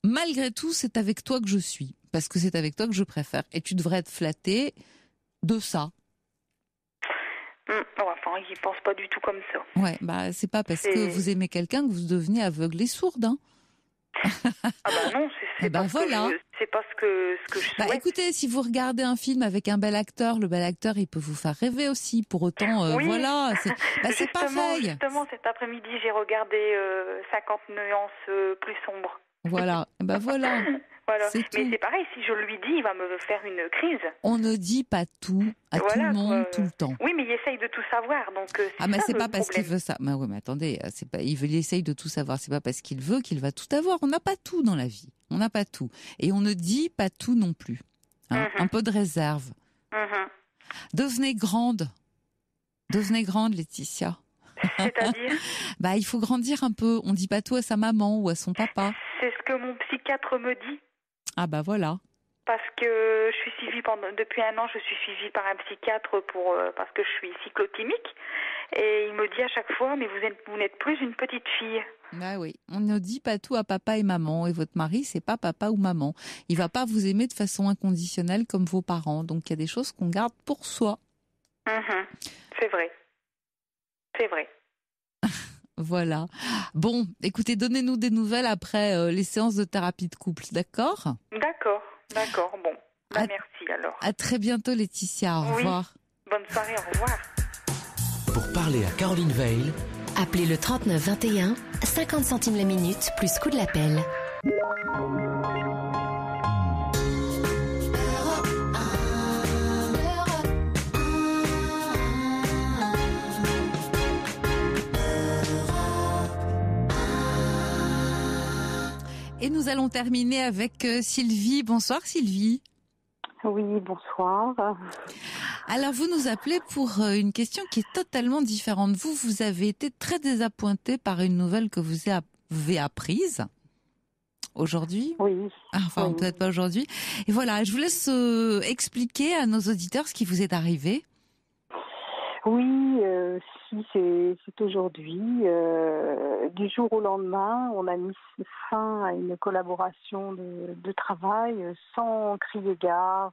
malgré tout, c'est avec toi que je suis. Parce que c'est avec toi que je préfère. Et tu devrais être flattée de ça. Enfin, il pense pas du tout comme ça. Ouais, c'est pas parce que vous aimez quelqu'un que vous devenez aveugle et sourde, hein. Non, c'est pas voilà. c'est pas ce que je souhaite. Écoutez, si vous regardez un film avec un bel acteur, le bel acteur, il peut vous faire rêver aussi. Pour autant, oui. voilà, c'est pareil. Justement, cet après-midi, j'ai regardé 50 nuances plus sombres. Voilà, voilà. Voilà. C'est Mais tout. c'est pareil, si je lui dis, il va me faire une crise. On ne dit pas tout à tout le monde tout le temps. Oui, mais il essaye de tout savoir, donc c'est pas parce qu'il veut ça. Mais attendez, c'est pas. Il essaye de tout savoir. C'est pas parce qu'il veut qu'il va tout avoir. On n'a pas tout dans la vie. On n'a pas tout, et on ne dit pas tout non plus. Hein. Un peu de réserve. Devenez grande, Laetitia. C'est-à-dire il faut grandir un peu. On dit pas tout à sa maman ou à son papa. C'est ce que mon psychiatre me dit. Ah voilà. Parce que je suis suivie depuis 1 an, je suis suivie par un psychiatre parce que je suis cyclotimique. Et il me dit à chaque fois, mais vous n'êtes plus une petite fille. Oui, on ne dit pas tout à papa et maman. Et votre mari, c'est pas papa ou maman. Il va pas vous aimer de façon inconditionnelle comme vos parents. Donc il y a des choses qu'on garde pour soi. C'est vrai. C'est vrai. Voilà. Bon, écoutez, donnez-nous des nouvelles après les séances de thérapie de couple, d'accord ? D'accord. Bon, merci alors. À très bientôt, Laetitia. Au revoir. Bonne soirée, au revoir. Pour parler à Caroline Veil, appelez le 39 21, 50 centimes la minute, plus coût de l'appel. Et nous allons terminer avec Sylvie. Bonsoir Sylvie. Oui, bonsoir. Alors vous nous appelez pour une question qui est totalement différente. Vous avez été très désappointée par une nouvelle que vous avez apprise aujourd'hui. Oui. Enfin, peut-être pas aujourd'hui. Et voilà, je vous laisse expliquer à nos auditeurs ce qui vous est arrivé. Oui, c'est aujourd'hui. Du jour au lendemain, on a mis fin à une collaboration de travail sans crier gare,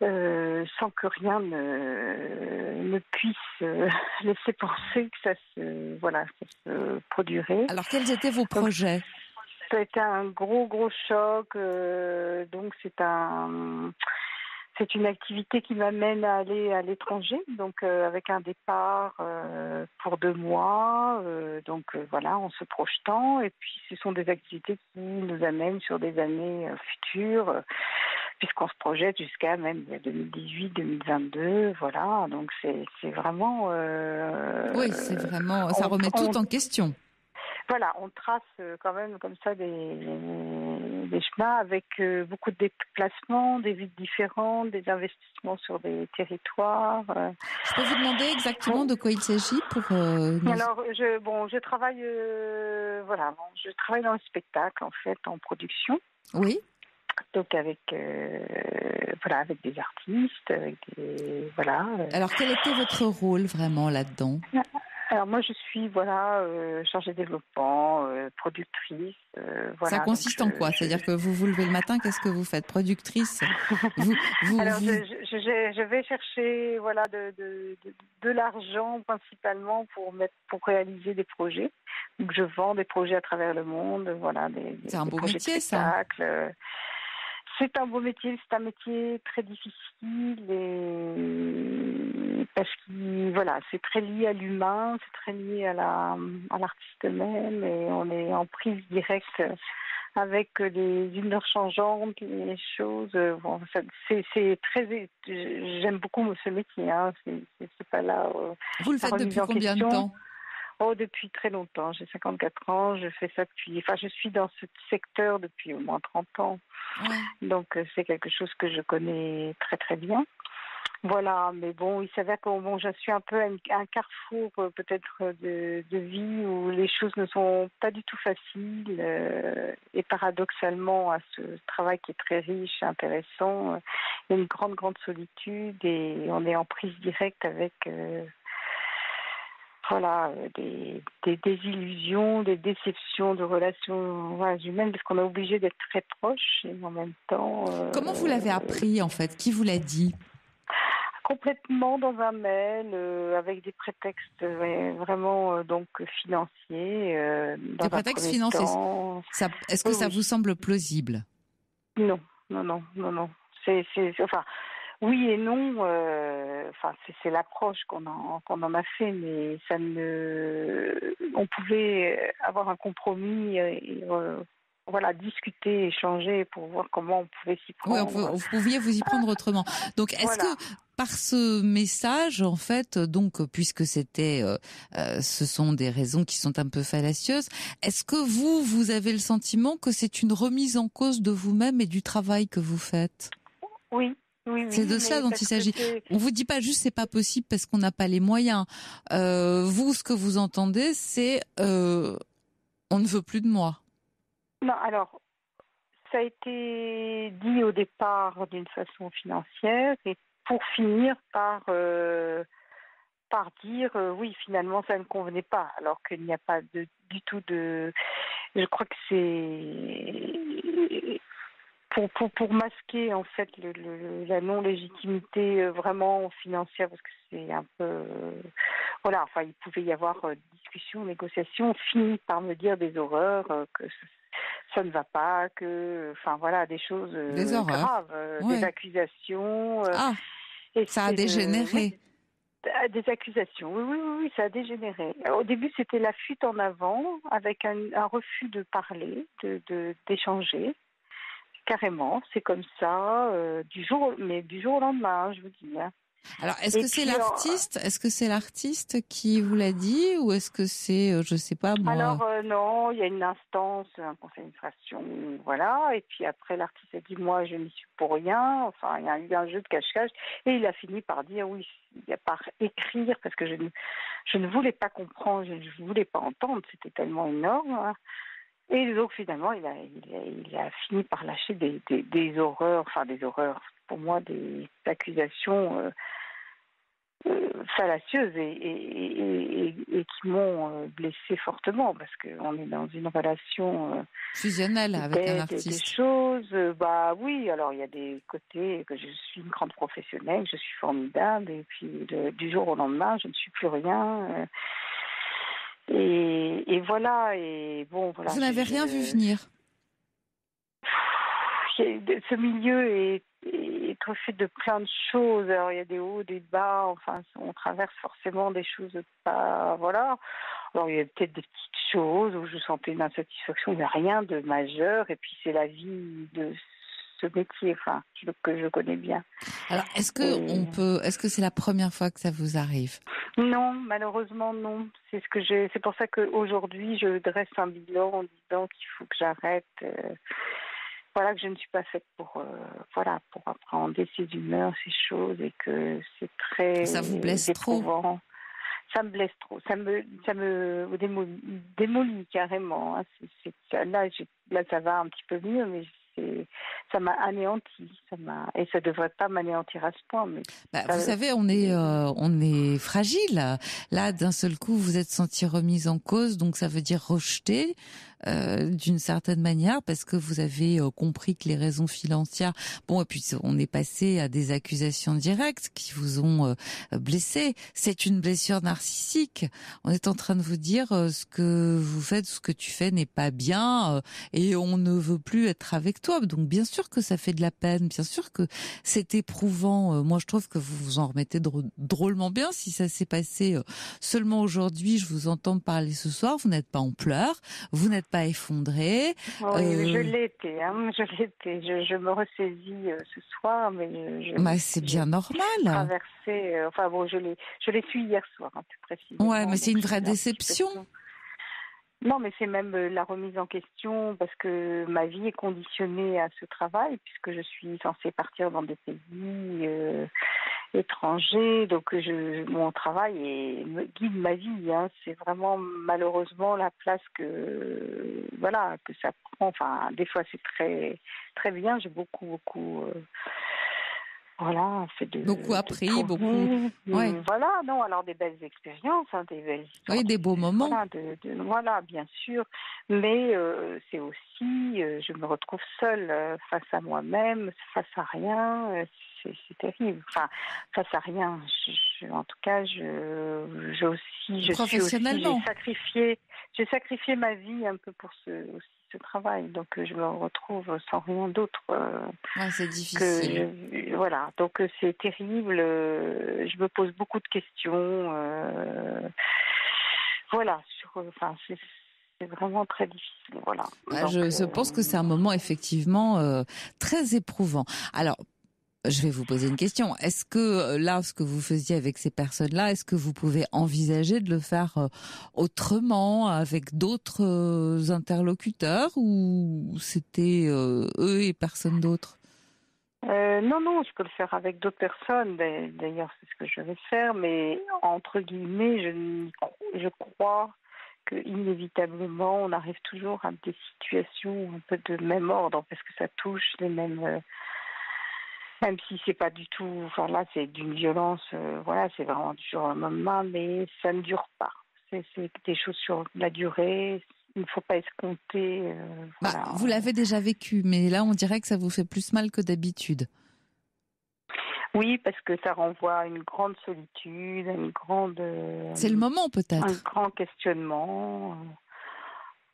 sans que rien ne puisse laisser penser que ça se produirait. Alors, quels étaient vos projets ? C'était un gros choc. Donc, c'est une activité qui m'amène à aller à l'étranger, donc avec un départ pour 2 mois, en se projetant. Et puis ce sont des activités qui nous amènent sur des années futures, puisqu'on se projette jusqu'à même 2018-2022. Voilà, donc c'est vraiment... oui, c'est vraiment... Ça remet tout en question. Voilà, on trace quand même comme ça des chemins avec beaucoup de déplacements, des villes différentes, des investissements sur des territoires. Je peux vous demander exactement de quoi il s'agit pour Alors, je travaille, je travaille dans le spectacle en fait, en production. Oui. Donc avec des artistes, avec des Alors, quel était votre rôle vraiment là-dedans ? Alors moi je suis chargée de développement, productrice. Ça consiste en quoi ? C'est-à-dire que vous vous levez le matin, qu'est-ce que vous faites ? Productrice. Alors je vais chercher de l'argent principalement pour réaliser des projets. Donc je vends des projets à travers le monde, c'est un beau projets métier, de spectacle. C'est un beau métier, c'est un métier très difficile parce que c'est très lié à l'humain, c'est très lié à l'artiste même et on est en prise directe avec les humeurs changeantes, les choses. C'est très. J'aime beaucoup ce métier. Hein, c'est pas là. Vous le faites depuis combien de temps ? Depuis très longtemps. J'ai 54 ans. Je fais ça je suis dans ce secteur depuis au moins 30 ans. Ouais. Donc, c'est quelque chose que je connais très, très bien. Voilà. Mais bon, il s'avère que je suis un peu à un carrefour peut-être de vie où les choses ne sont pas du tout faciles. Et paradoxalement, à ce travail qui est très riche, intéressant, il y a une grande, grande solitude et on est en prise directe avec voilà, des désillusions, des déceptions de relations humaines, parce qu'on est obligé d'être très proches et en même temps. Comment vous l'avez appris en fait? Qui vous l'a dit? Complètement dans un mail, avec des prétextes vraiment donc financiers. Dans Des prétextes financiers. Est-ce que ça vous semble plausible? Non. Enfin, oui et non. Enfin, c'est l'approche qu'on en a fait, mais on pouvait avoir un compromis et voilà, discuter, échanger pour voir comment on pouvait s'y prendre. Oui, vous pouviez vous y prendre autrement. Donc, est-ce que par ce message, en fait, donc, puisque ce sont des raisons qui sont un peu fallacieuses, est-ce que vous avez le sentiment que c'est une remise en cause de vous-même et du travail que vous faites? Oui. C'est de ça dont il s'agit. On vous dit pas juste c'est pas possible parce qu'on n'a pas les moyens. Vous, ce que vous entendez, c'est on ne veut plus de moi. Non, alors, ça a été dit au départ d'une façon financière et pour finir par dire oui, finalement, ça ne convenait pas, alors qu'il n'y a pas du tout de... Je crois que c'est... Pour masquer, en fait, la non-légitimité vraiment financière, parce que c'est un peu... voilà, enfin, il pouvait y avoir discussion, négociation, finit par me dire des horreurs, que ça ne va pas, enfin voilà, des choses graves, des accusations. Et ça a dégénéré. Des accusations, oui, ça a dégénéré. Au début, c'était la fuite en avant, avec un refus de parler, d'échanger. Carrément, c'est comme ça, du jour au lendemain, je vous dis. Hein. Alors, est-ce que c'est l'artiste qui vous l'a dit ou est-ce que c'est, je sais pas moi. Alors non, il y a une instance, un conseil d'administration, voilà. Et puis après, l'artiste a dit moi, je n'y suis pour rien. Enfin, il y a eu un jeu de cache-cache et il a fini par dire oui, par écrire parce que je ne voulais pas comprendre, je ne voulais pas entendre. C'était tellement énorme. Hein. Et donc finalement, il a fini par lâcher des horreurs, pour moi, des accusations fallacieuses et qui m'ont blessée fortement parce qu'on est dans une relation fusionnelle avec un artiste. Des choses, oui, alors il y a des côtés que je suis une grande professionnelle, je suis formidable et puis du jour au lendemain, je ne suis plus rien. Et voilà, et bon, voilà. Vous n'avez rien vu venir? Ce milieu est fait de plein de choses. Alors, il y a des hauts, des bas, enfin, on traverse forcément des choses pas, voilà. Alors, il y a peut-être des petites choses où je sentais une insatisfaction, mais rien de majeur. Et puis, c'est la vie de ce métier, enfin, que je connais bien. Alors, est-ce que c'est la première fois que ça vous arrive? Non, malheureusement non. C'est pour ça qu'aujourd'hui je dresse un bilan en disant qu'il faut que j'arrête. Voilà, que je ne suis pas faite pour appréhender ces humeurs, ces choses, et que c'est très ça vous blesse éprouvant. Trop. Ça me blesse trop. Ça me démolit carrément. Hein. Là, ça va un petit peu mieux, mais ça m'a anéanti, et ça devrait pas m'anéantir à ce point. Mais vous savez, on est fragile. Là, d'un seul coup, vous êtes senti remise en cause, donc ça veut dire rejeté d'une certaine manière, parce que vous avez compris que les raisons financières. Bon, et puis on est passé à des accusations directes qui vous ont blessé. C'est une blessure narcissique. On est en train de vous dire ce que vous faites, ce que tu fais n'est pas bien, et on ne veut plus être avec toi. Donc bien sûr que ça fait de la peine, bien sûr que c'est éprouvant. Moi, je trouve que vous vous en remettez drôlement bien. Si ça s'est passé seulement aujourd'hui, je vous entends parler ce soir, vous n'êtes pas en pleurs, vous n'êtes pas effondré. Oui, je l'ai été. Hein, je me ressaisis ce soir, mais c'est bien normal. Traversé. Enfin bon, je l'ai su hier soir, hein, plus précisément. Ouais, mais c'est une vraie déception. Non, mais c'est même la remise en question parce que ma vie est conditionnée à ce travail puisque je suis censée partir dans des pays étrangers. Donc mon travail me guide ma vie. Hein. C'est vraiment malheureusement la place que ça prend. Enfin, des fois c'est très très bien. J'ai beaucoup Voilà, fait beaucoup appris, beaucoup. Ouais. Voilà, non, alors des belles expériences, des belles histoires. Oui, des beaux moments. Voilà, bien sûr. Mais c'est aussi, je me retrouve seule face à moi-même, face à rien. C'est terrible. Enfin, face à rien. En tout cas, j'ai sacrifié ma vie un peu pour ce travail, donc je me retrouve sans rien d'autre. C'est difficile. Voilà, donc c'est terrible. Je me pose beaucoup de questions. Voilà, c'est vraiment très difficile. Voilà. Donc, je pense que c'est un moment effectivement très éprouvant. Alors, je vais vous poser une question. Est-ce que là, ce que vous faisiez avec ces personnes-là, est-ce que vous pouvez envisager de le faire autrement, avec d'autres interlocuteurs, ou c'était eux et personne d'autre ? Non, je peux le faire avec d'autres personnes. D'ailleurs, c'est ce que je vais faire, mais entre guillemets, je crois qu'inévitablement, on arrive toujours à des situations un peu de même ordre, parce que ça touche les mêmes... Même si c'est pas du tout, enfin là c'est d'une violence, c'est vraiment du jour au lendemain, mais ça ne dure pas. C'est des choses sur la durée, il ne faut pas escompter. Voilà. Vous l'avez déjà vécu, mais là on dirait que ça vous fait plus mal que d'habitude. Oui, parce que ça renvoie à une grande solitude, à une grande... c'est le moment peut-être. Un grand questionnement.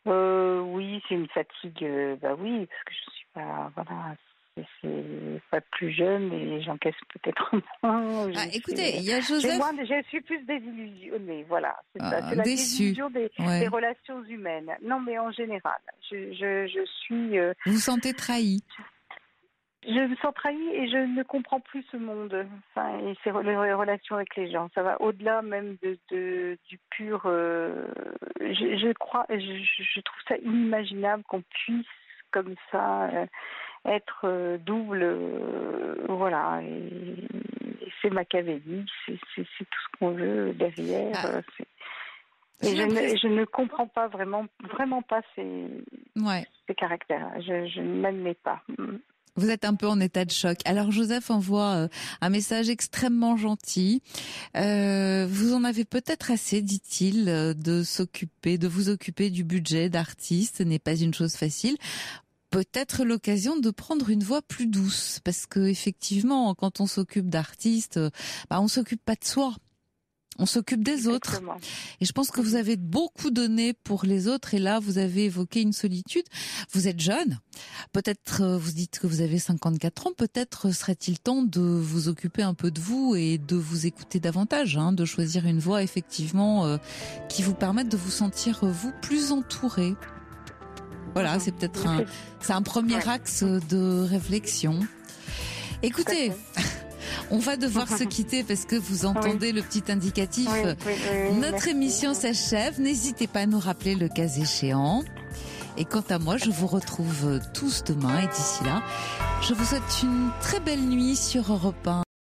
Oui, c'est une fatigue, oui, parce que je suis pas... Voilà. C'est pas plus jeune et j'encaisse peut-être moins. Écoutez, il y a Joseph. Je suis plus désillusionnée, voilà. C'est ça, c'est la déçue. désillusion des relations humaines. Non, mais en général, je suis. Vous vous sentez trahi. Je me sens trahie et je ne comprends plus ce monde. Enfin, et les relations avec les gens, ça va au-delà même du pur. Je trouve ça inimaginable qu'on puisse comme ça. Être double, voilà, et c'est machiavélique, c'est tout ce qu'on veut derrière. Je ne comprends pas vraiment pas ces caractères. Je ne m'admets pas. Vous êtes un peu en état de choc. Alors Joseph envoie un message extrêmement gentil. Vous en avez peut-être assez, dit-il, de vous occuper du budget d'artiste. Ce n'est pas une chose facile. Peut-être l'occasion de prendre une voix plus douce, parce que effectivement, quand on s'occupe d'artistes, on s'occupe pas de soi, on s'occupe des autres. Et je pense que vous avez beaucoup donné pour les autres, et là, vous avez évoqué une solitude. Vous êtes jeune, peut-être vous dites que vous avez 54 ans, peut-être serait-il temps de vous occuper un peu de vous et de vous écouter davantage, de choisir une voix effectivement qui vous permette de vous sentir vous plus entouré. Voilà, c'est peut-être un premier axe de réflexion. Écoutez, on va devoir se quitter parce que vous entendez le petit indicatif. Notre émission s'achève. N'hésitez pas à nous rappeler le cas échéant. Et quant à moi, je vous retrouve tous demain. Et d'ici là, je vous souhaite une très belle nuit sur Europe 1.